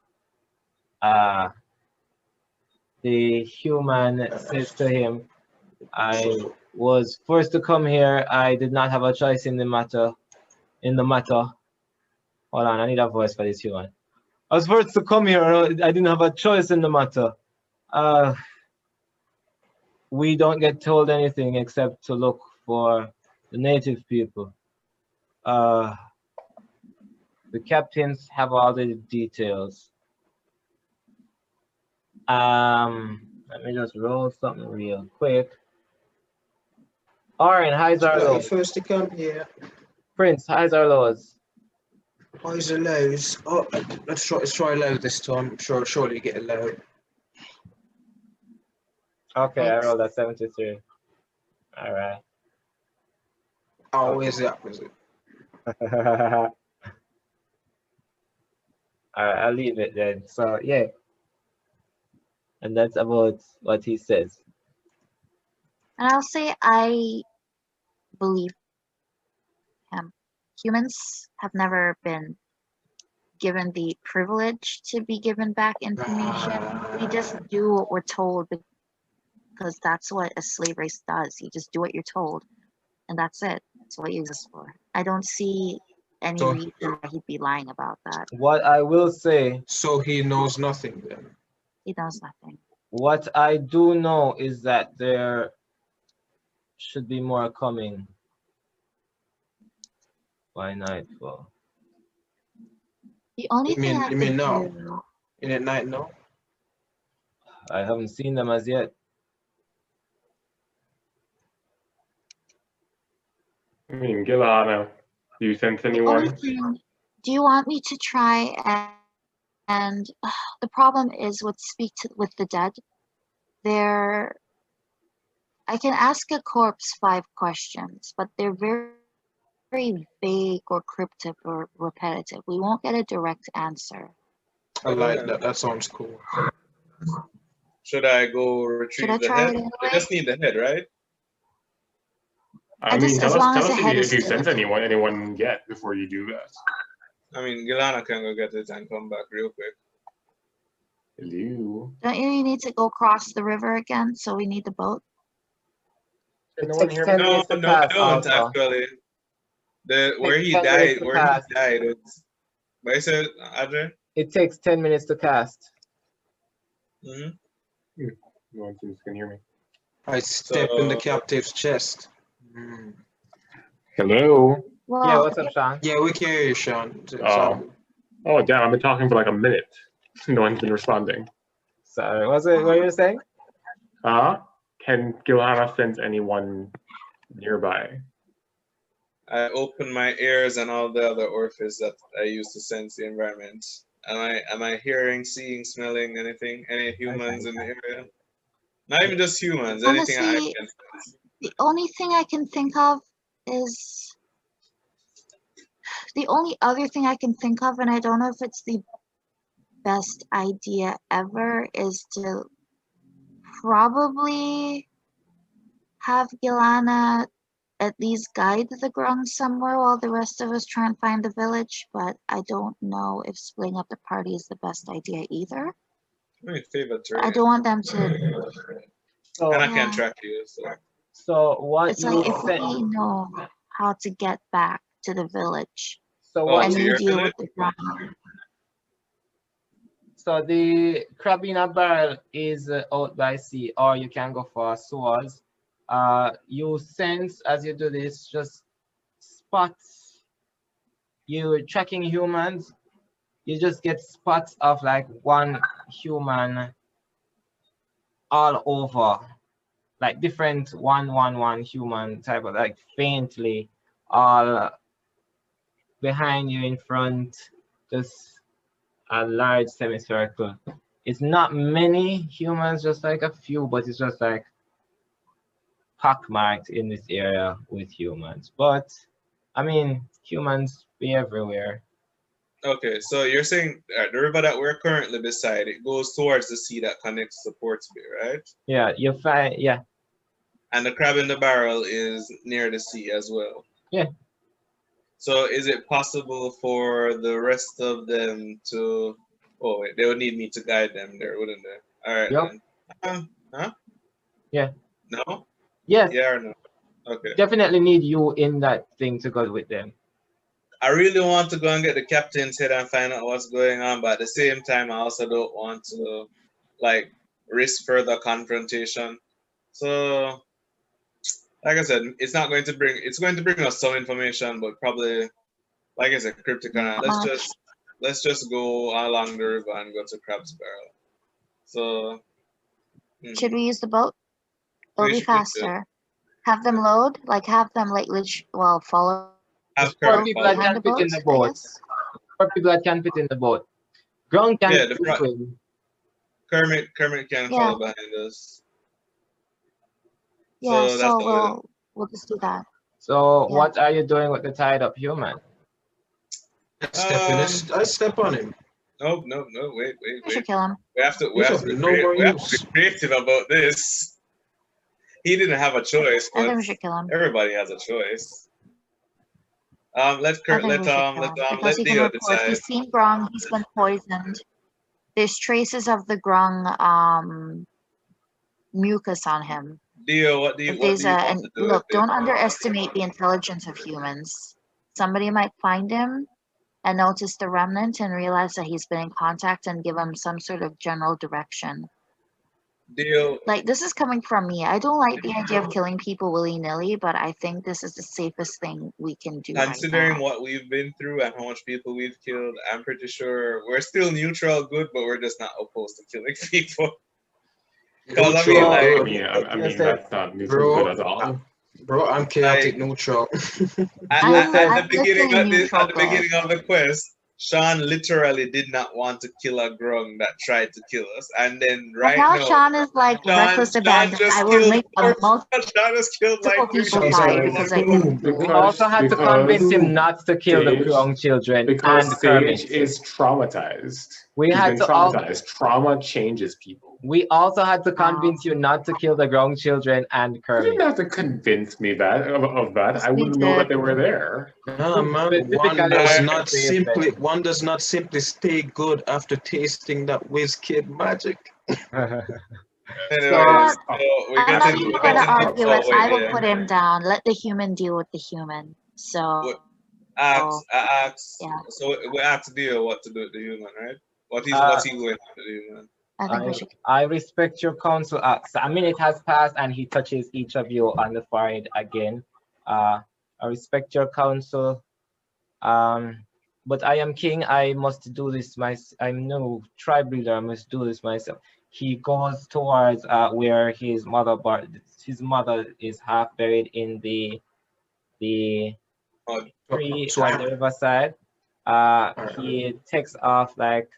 The human says to him, I was forced to come here. I did not have a choice in the matter. Hold on, I need a voice for this human. I was forced to come here. I didn't have a choice in the matter. We don't get told anything except to look for the native people. The captains have all the details. Let me just roll something real quick. Aurrin, highs are lows. First to come here. Prince, highs are lows. Highs and lows. Oh, let's try low this time. Surely you get a low. Okay, I rolled a 73. All right. Oh, where's the opposite? All right, I'll leave it then. So yeah, and that's about what he says. And I'll say I believe him. Humans have never been given the privilege to be given back information. We just do what we're told because that's what a slave race does. You just do what you're told, and that's it. That's what you exist for. I don't see any reason why he'd be lying about that. What I will say. So he knows nothing then. He knows nothing. What I do know is that there should be more coming by nightfall. The only thing I You mean can now? do, In at night now? I haven't seen them as yet. I mean, Gilhanna, do you sense anyone? do you want me to try and the problem is with with the dead, I can ask a corpse 5 questions, but they're very, very vague or cryptic or repetitive. We won't get a direct answer. I like that. That sounds cool. Should I go retrieve the head? I just need the head, right? I mean, tell us if you sense anyone yet before you do that. I mean, Gilhanna can go get it and come back real quick. Hello. Don't you need to go across the river again? So we need the boat. It takes 10 minutes to I cast. don't actually. Where he died. But I said, Adrian? It takes 10 minutes to cast. No one seems to hear me. I step in the captive's chest. Hello. Well, yeah, what's up, Shaun? Yeah, we can hear you, Shaun. Oh, damn! I've been talking for like a minute. No one's been responding. Sorry, what were you saying? Can Gilhanna sense anyone nearby? I open my ears and all the other orifices that I use to sense the environment. Am I hearing, seeing, smelling anything? Any humans in the area? Not even just humans. Anything I can sense. The only thing I can think of is the only other thing I can think of, and I don't know if it's the best idea ever, is to probably have Gilhanna at least guide the Grung somewhere while the rest of us try and find the village, but I don't know if splitting up the party is the best idea either. My favorite I terrain. don't want them to. So, And I can't Yeah. track you, so. so what It's you like if said. we know how to get back to the village, So Oh, what and to you your deal village? with the Grung. So the crab in a barrel is out by sea, or you can go for swords. You sense as you do this, just spots. You're tracking humans. You just get spots of like one human all over, like different one human type of, like faintly, all behind you, in front, just a large semicircle. It's not many humans, just like a few, but it's just like pockmarked in this area with humans. But I mean, humans be everywhere. Okay, so you're saying the river that we're currently beside, it goes towards the sea that connects to Portsby, right? Yeah, you find, yeah, And the crab in the barrel is near the sea as well. yeah. So is it possible for the rest of them to? Oh wait, they would need me to guide them there, wouldn't they? All right Yup. then. Huh? Yeah. No? Yes, Yeah or no? Okay. definitely need you in that thing to go with them. I really want to go and get the captain's head and find out what's going on, but at the same time, I also don't want to like risk further confrontation. So, like I said, it's going to bring us some information, but probably, like I said, cryptic. Not much. Let's just go along the river and go to Crab's Barrel. So, Should we use the boat? It'll We be should- we should. faster. Have them load, like have them like follow have Four Kermit people follow. that behind can the fit in boat, the I boat. guess. 4 people that can fit in the boat. Grung can Yeah, the front- swim. Kermit can Yeah. follow behind us. Yeah, So that's so what we'll just do that. So Yeah. what are you doing with the tied up human? I step on him. No, wait. We should kill him. We have to He's be of no more use. creative about this. He didn't have a choice, I think but we should kill him. everybody has a choice. Let I think we should kill him because he can Dio report. decide. He's seen Grung. He's been poisoned. There's traces of the Grung mucus on him. Dio, what do you If want there's and to do? look, with it? don't underestimate the intelligence of humans. Somebody might find him and notice the remnant and realize that he's been in contact and give him some sort of general direction. Dio, Like, this is coming from me. I don't like the idea of killing people willy-nilly, but I think this is the safest thing we can do considering right now. what we've been through and how much people we've killed, I'm pretty sure we're still neutral good, but we're just not opposed to killing people. Because I mean, Neutral, like, I mean that's not neutral good at all. Bro, I'm chaotic neutral. I'm at the beginning neutral of the quest, Shaun literally did not want to kill a Grung that tried to kill us, and then But right now now, Shaun is like reckless abandon. just I will killed make a Shaun just killed like multiple people Shaun's die like, because I can. We also had to convince him not to kill the Grung children Because and Kermit. Sage is traumatized. We He's had been to al- traumatized. Trauma changes people. We also had to convince you not to kill the Grung children and You Kermit. didn't have to convince me of that. Yes, I we wouldn't know that did. they were there. Nah, man, Specifically one does not simply stay good after tasting that whiz kid magic. Anyways, So, so we I'm get not into even we going get to into argue it. I will put him down. Let the human deal with the human. So, I asked. Yeah. So we asked Dio what to do with the human, right? What's he going to do, human? I think we should. I respect your counsel. So a minute has passed and he touches each of you on the forehead again. I respect your counsel. But I am king. I must do this myself. I'm no tribe leader. I must do this myself. He goes towards where his mother is half buried in the tree on the riverside. He takes off like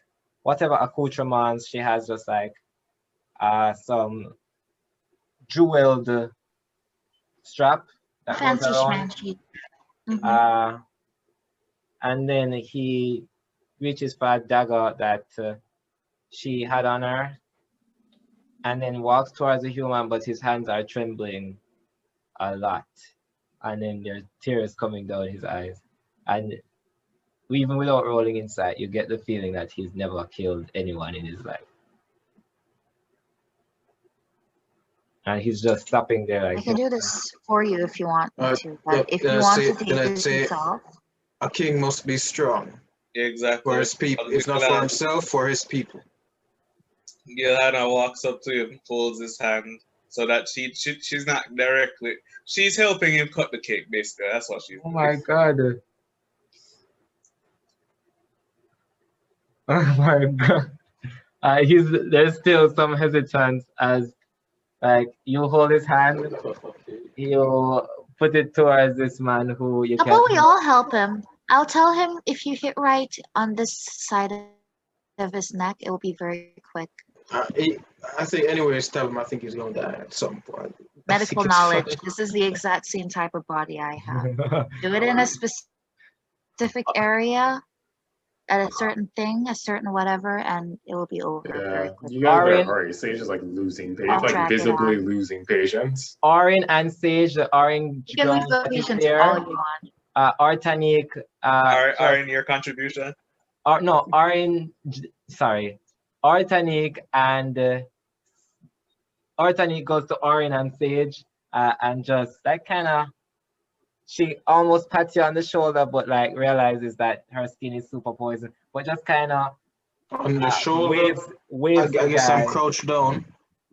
whatever accoutrements she has, just like some jeweled strap that goes Fancy around. schmancy. Mhm. And then he reaches for a dagger that she had on her, and then walks towards the human, but his hands are trembling a lot. And then there's tears coming down his eyes. And even without rolling insight, you get the feeling that he's never killed anyone in his life. And he's just stopping there I like, can do this for you if you want me to, but if then you I want say- to take then I this say- yourself, A king must be strong Exactly. for his people. It's not for himself, for his people. Gilhanna walks up to him, pulls his hand so that she's not directly. She's helping him cut the cake, basically. That's what she's oh doing. my God. Oh my God. There's still some hesitance as like you hold his hand, you put it towards this man who you how can about we all help him? I'll tell him if you hit right on this side of his neck, it will be very quick. I think anyways, tell him I think he's gonna die at some point. I think Medical it's knowledge. fine. This is the exact same type of body I have. Do it in a specific area, at a certain thing, a certain whatever, and it will be over very Yeah, quickly. you guys better Arryn- hurry. Sage is like losing patience, I'll like track it visibly down. losing patience. Aurrin and Sage, the Orange You can lose Jones the that is patience there, all you want. Artanic, Are in your contribution? no, sorry, Artanic and Artanic goes to Aurrin and Sage, and just like kind of, she almost pats you on the shoulder, but like realizes that her skin is super poison, but just kind of On the shoulder, waves I you guess I'm guys. crouched down.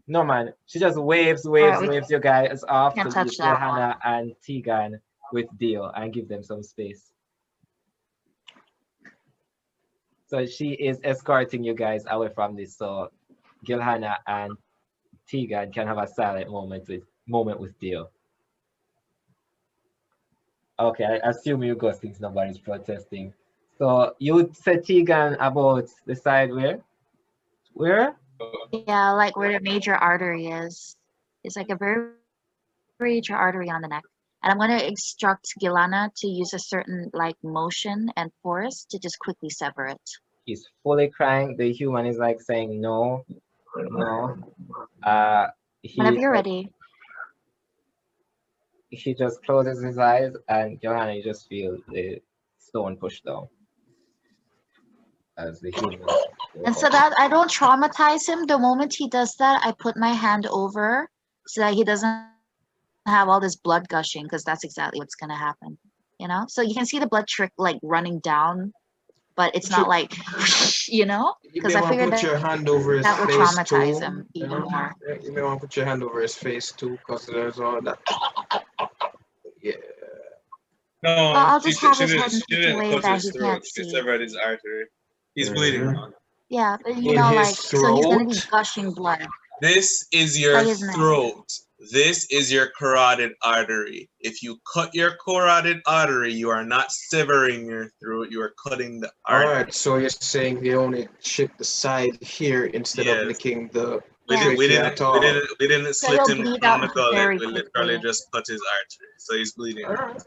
No man, she just waves Alright, you guys off to can't touch that one. Gilhanna and Tegan with Dio and give them some space. So she is escorting you guys away from this, so Gilhanna and Tegan can have a silent moment with Dio. Okay, I assume you go since nobody's protesting. So you said Tegan about the side where? Where? Yeah, like where the major artery is. It's like a very major artery on the neck. And I'm going to instruct Gilhanna to use a certain like motion and force to just quickly sever it. He's fully crying. The human is like saying no, no. Whenever you're ready. He just closes his eyes, and Johanna, you just feel the stone pushed down as the human. And so that I don't traumatize him, the moment he does that, I put my hand over so that he doesn't have all this blood gushing, because that's exactly what's going to happen. You know? So you can see the blood trick like running down, but it's not like, you know? You Because may I want to figured put your hand over his that would face traumatize too. him even more. You may want to put your hand over his face too, because there's all that. Yeah. No, Well, I'll she just have his didn't- head she moved didn't away cut that his he throat. can't She see. severed his artery. He's bleeding now. Yeah, but you In know, his like, so he's going to be throat? gushing blood. This is your By his neck. throat. This is your carotid artery. If you cut your carotid artery, you are not severing your throat. You are cutting the All artery. right, so you're saying they only chip the side here instead of Yes. licking the We, Yeah. did, we, trachea didn't, at all. we didn't So slit he'll him bleed from the out gullet. very We literally quickly. just cut his artery. So he's bleeding. All right.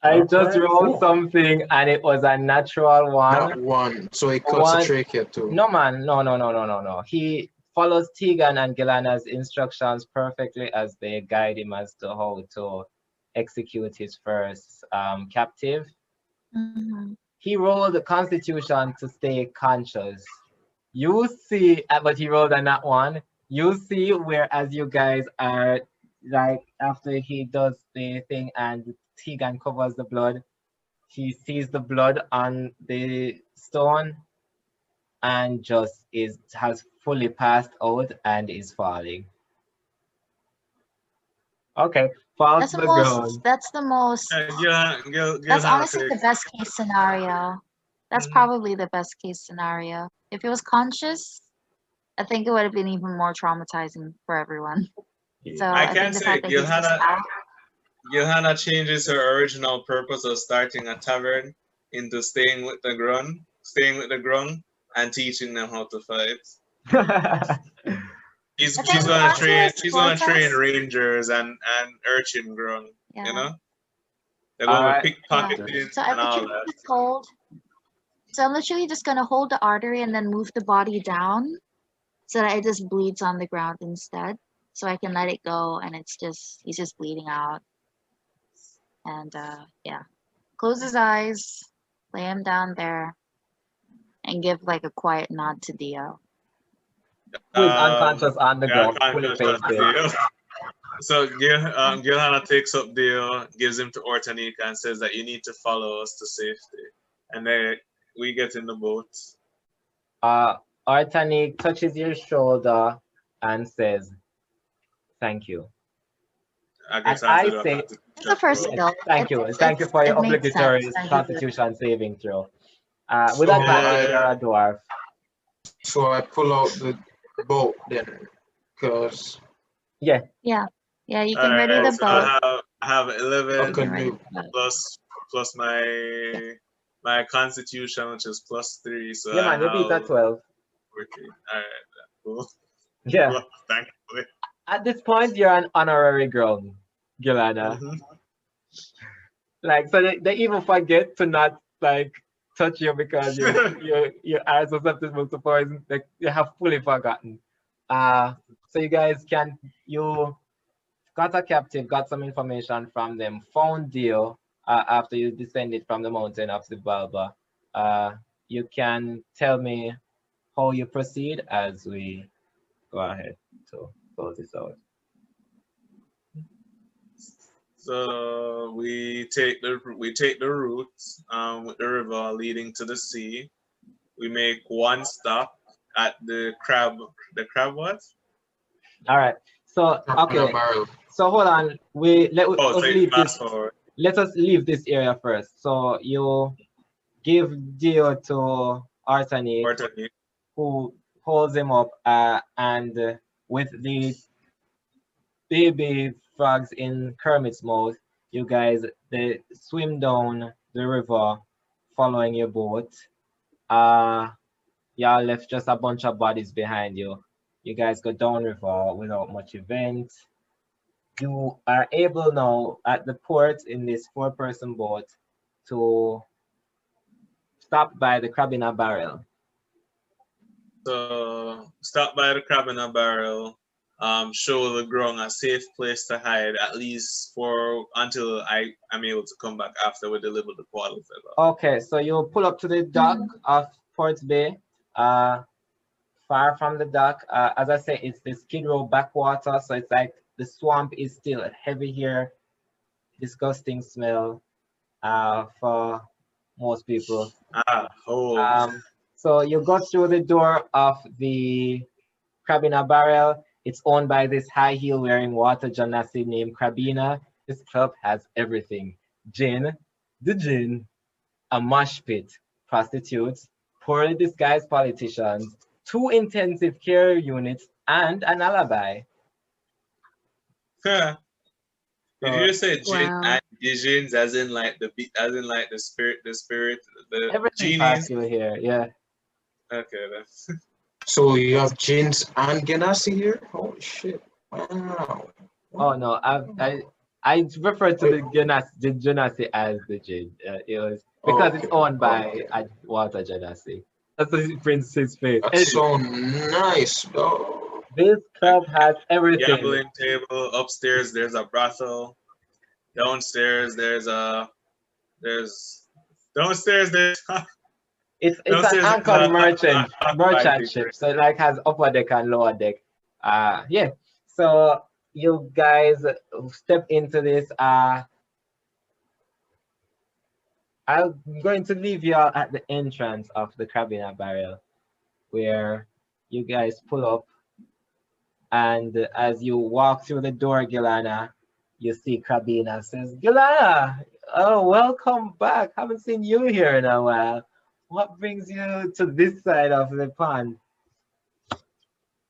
I just Alright, rolled cool. something, and it was a natural one. Not one. So he cuts One- the trachea too. No man, no. He follows Tegan and Gilhanna's instructions perfectly as they guide him as to how to execute his first captive. Mhm. He rolled the Constitution to stay conscious. You see, but he rolled a nat one. You see where as you guys are like after he does the thing and Tegan covers the blood, he sees the blood on the stone and just has fully passed out and is falling. Okay, falls That's to the the most, ground. that's the most, that's honestly the best case scenario. That's Mhm. probably the best case scenario. If it was conscious, I think it would have been even more traumatizing for everyone. So I I can think the say fact that he's just out. Gilhanna changes her original purpose of starting a tavern into staying with the Grung and teaching them how to fight. She's I think gonna train. Council She's gonna escorts train us. rangers and urchin grung. Yeah. You know, they're going Alright. with pickpocketing So I and all literally that. just hold. So I'm literally just gonna hold the artery and then move the body down so that it just bleeds on the ground instead. So I can let it go and he's just bleeding out. And yeah. Close his eyes, lay him down there, and give like a quiet nod to Dio. Who is unconscious on the Yeah, ground, fully unconscious painted. Dio. So Gilhanna takes up Dio, gives him to Ortanika, and says that you need to follow us to safety. And then we get in the boat. Artani touches your shoulder and says, "Thank you." I guess And I I have to say, It's the first roll. skill. thank you. Thank you for your it makes obligatory sense. Thank you for- Constitution saving throw. With So advantage, I- you're a dwarf. So I pull out the boat then, because Yeah, you can ready Alright, the so boat. I have 11 You can ready canoe. the boat. plus my Constitution, which is +3. So Yeah, man, you beat that 12. 14. Alright, cool. Yeah. Well, thankfully. At this point, you're an honorary girl, Gilhanna. Mhm. Like, so they even forget to not like touch you because your eyes are susceptible to poison. Like, you have fully forgotten. So you guys you got a captive, got some information from them, found Dio after you descended from the mountain of the Balba. You can tell me how you proceed as we go ahead to close this out. So we take the route with the river leading to the sea. We make one stop at the crab what? All right. So okay. So hold on. So you fast forward. Let us leave this area first. So you give Dio to Artani, Ortanik. who holds him up, and with the baby frogs in Kermit's mouth, you guys they swim down the river, following your boat. Y'all left just a bunch of bodies behind you. You guys go down river without much event. You are able now at the port in this 4-person boat to stop by the crab in a barrel. So stop by the crab in a barrel. Show the grung a safe place to hide, at least until I'm able to come back after we deliver the Couatl feather. Okay, so you pull up to the dock of Port Bay. Far from the dock, as I say, it's the Skid Row backwater, so it's like the swamp is still heavy here. Disgusting smell for most people. So you go through the door of the Crab in a Barrel. It's owned by this high heel wearing water genasi named Crabina. This club has everything: gin, a mosh pit, prostitutes, poorly disguised politicians, 2 intensive care units, and an alibi. If you say gin Wow. and visions, as in like the spirit, the Everything genies. possible here, yeah. Okay, that's So you have gins and ganassi here? Holy shit. Wow. Oh no, I refer to the genasi as the gin. It was because it's owned by a water genasi. That's the Prince's face. That's so nice, bro. This club has everything. gambling table. Upstairs, there's a brothel. Downstairs, there's It's an anchored merchant ship, so it like has upper deck and lower deck. Yeah. So you guys step into this. I'm going to leave you all at the entrance of the Crab in a Barrel, where you guys pull up, and as you walk through the door, Gilhanna, you see Crabina says, "Gilhanna, oh, welcome back. Haven't seen you here in a while. What brings you to this side of the pond?"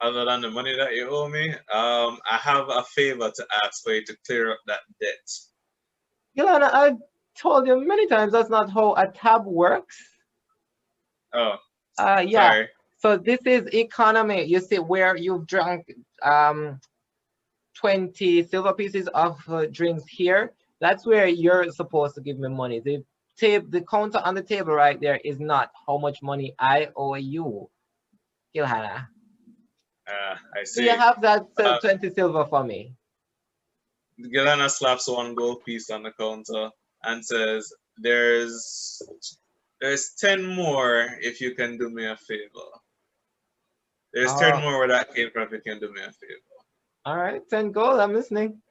Other than the money that you owe me, I have a favor to ask for you to clear up that debt. Gilhanna, I told you many times that's not how a tab works. Oh, Yeah. sorry. So this is economy. You see where you've drunk 20 silver pieces of drinks here. That's where you're supposed to give me money. The counter on the table right there is not how much money I owe you, Gilhanna. I So see. you have that 20 silver for me. Gilhanna slaps one gold piece on the counter and says, there's 10 more if you can do me a favor. There's 10 more where that came from if you can do me a favor. All right, 10 gold, I'm listening.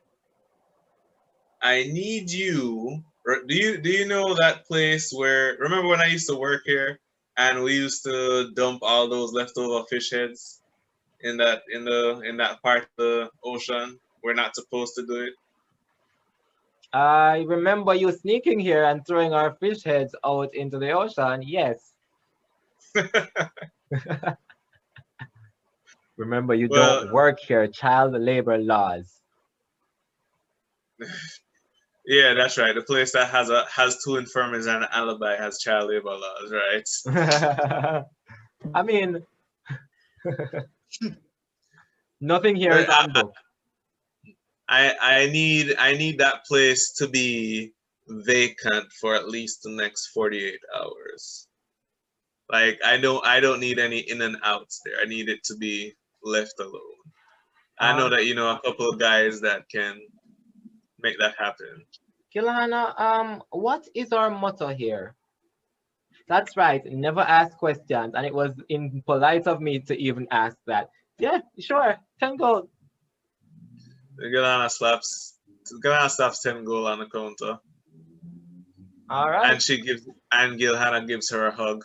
I need you. Do you know that place where, remember when I used to work here and we used to dump all those leftover fish heads in that part of the ocean? We're not supposed to do it. I remember you sneaking here and throwing our fish heads out into the ocean. Yes. Remember, you don't work here. Child labor laws. Yeah, that's right. The place that has 2 infirmaries and an alibi has child labor laws, right? I mean, nothing here is on book. I need that place to be vacant for at least the next 48 hours. Like I don't need any in and outs there. I need it to be left alone. I know that you know a couple of guys that can make that happen. Gilhanna, what is our motto here? That's right, never ask questions, and it was impolite of me to even ask that. Yeah, sure, 10 gold. Gilhanna slaps 10 gold on the counter. All right. And Gilhanna gives her a hug.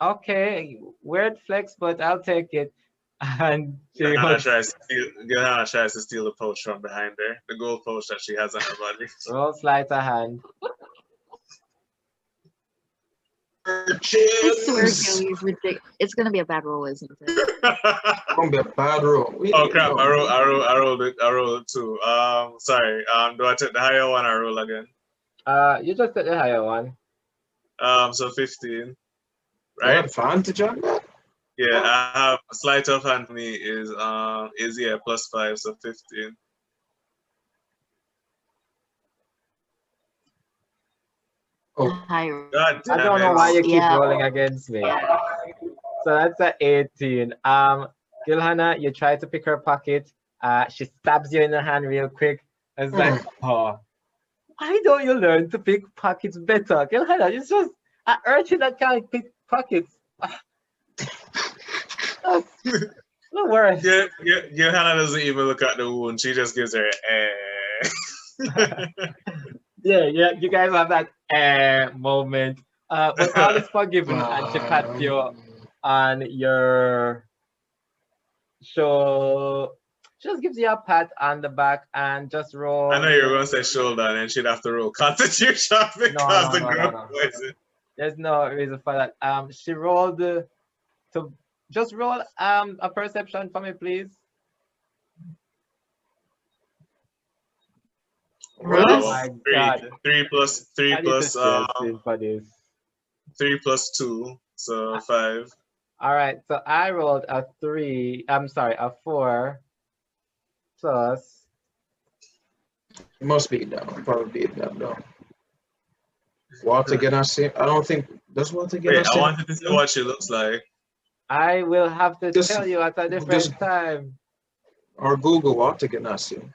Okay, weird flex, but I'll take it. And Gilhanna tries to steal the pouch from behind her, the gold pouch that she has on her body. Roll sleight of hand. It's gonna be a bad roll, isn't it? It's gonna be a bad roll. Oh crap! I rolled it too. Sorry. Do I take the higher one or roll again? You just take the higher one. So 15. Right? Advantage on that? Yeah, I have a sleight of hand for me is +5, so 15. Oh, God damn I don't know why you keep Yeah. rolling against me. So that's an 18. Gilhanna, you try to pick her pocket. She stabs you in the hand real quick. It's like, oh, why don't you learn to pick pockets better? Gilhanna, it's just an urchin that can't pick pockets. No worries. Gilhanna doesn't even look at the wound. She just gives her Yeah, you guys have that moment. But all is forgiven, and she pats you on your shoulder. She just gives you a pat on the back and just roll. I know you were going to say shoulder, and then she'd have to roll constitution because the girl poison. There's no reason for that. She rolled to just roll a perception for me, please. Wow. Oh my God. 3 plus for this. 3 plus 2, so 5. All right, so I rolled a 4 plus. it must be down. Probably be down. Water Ganassi? I don't think. Does Water Ganassi? Wait, I wanted to see what she looks like. I will have to tell you at a different time. Or Google Water Ganassi.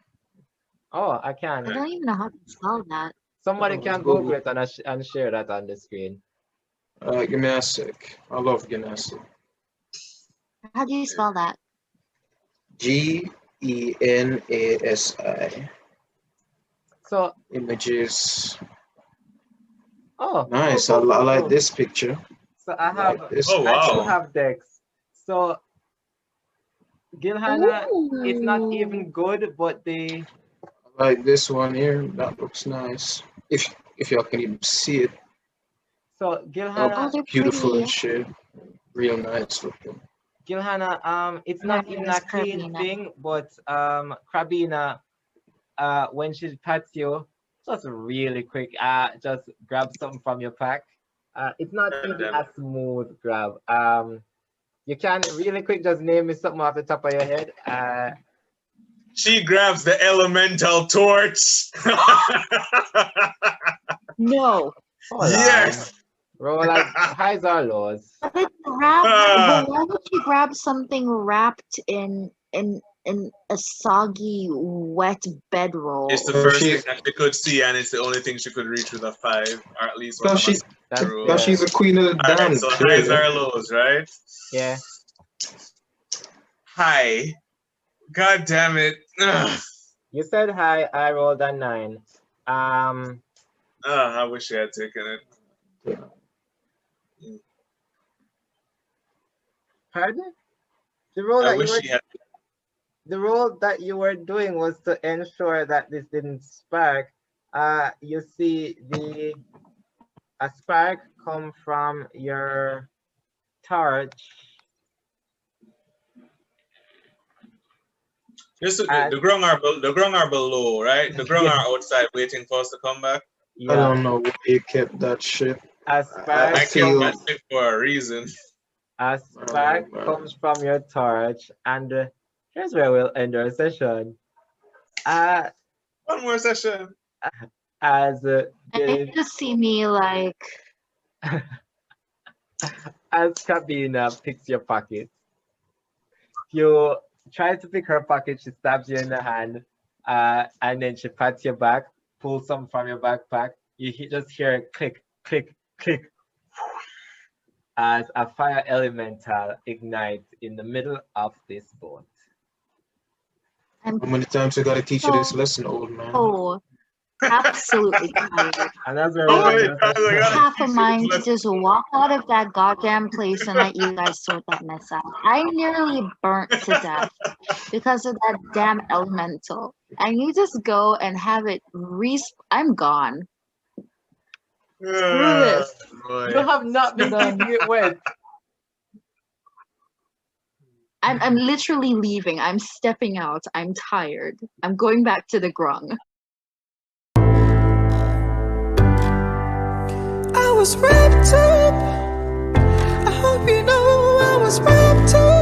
Oh, I can. I don't even know how to spell that. Somebody can Google it and share that on the screen. Give me a sec. I love Ganassi. How do you spell that? Genasi. So Images. oh, Nice. cool, I like cool. this picture. So I have Like this. Oh, I do wow. have decks. So Gilhanna, it's not even good, but they I like this one here. That looks nice. If y'all can even see it. so Oh, Gilhanna, they're Beautiful pretty. and shit. Real nice looking. Gilhanna, it's not even a It's clean Crabina. thing, but Crabina, when she pats you, just really quick, just grab something from your pack. It's not even a smooth grab. You can really quick just name me something off the top of your head. She grabs the elemental torch. No. Hold Yes. on. Roll like highs or lows. But why would you grab something wrapped in a soggy, wet bedroll? It's the first thing that she could see, and it's the only thing she could reach with a 5, or at least one of us. Because she's a queen of the Alright, damned. so highs are lows, right? Yeah. High. God damn it. Ugh. You said high, I rolled a 9. I wish I had taken it. Pardon? The role I that wish she had. the role that you were doing was to ensure that this didn't spark. You see a spark come from your torch. Just the grung are below, right? The grung are outside waiting for us to come back. I don't know why you kept that shit. A spark, I kept that shit for a reason. a spark comes from your torch, and here's where we'll end our session. One more session. As And you just see me like, as Kabina picks your pocket, you try to pick her pocket, she stabs you in the hand, and then she pats your back, pulls some from your backpack. You just hear a click, click, click, as a fire elemental ignites in the middle of this boat. How many times I gotta teach you this lesson, old man? oh, absolutely tired. And that's where I we're have half a mind to just walk out of that goddamn place and let you guys sort that mess out. I nearly burnt to death because of that damn elemental. And you just go and have it I'm gone. Screw this. You have not been wait. I'm literally leaving. I'm stepping out. I'm tired. I'm going back to the grung. I was wrapped up. I hope you know I was wrapped up.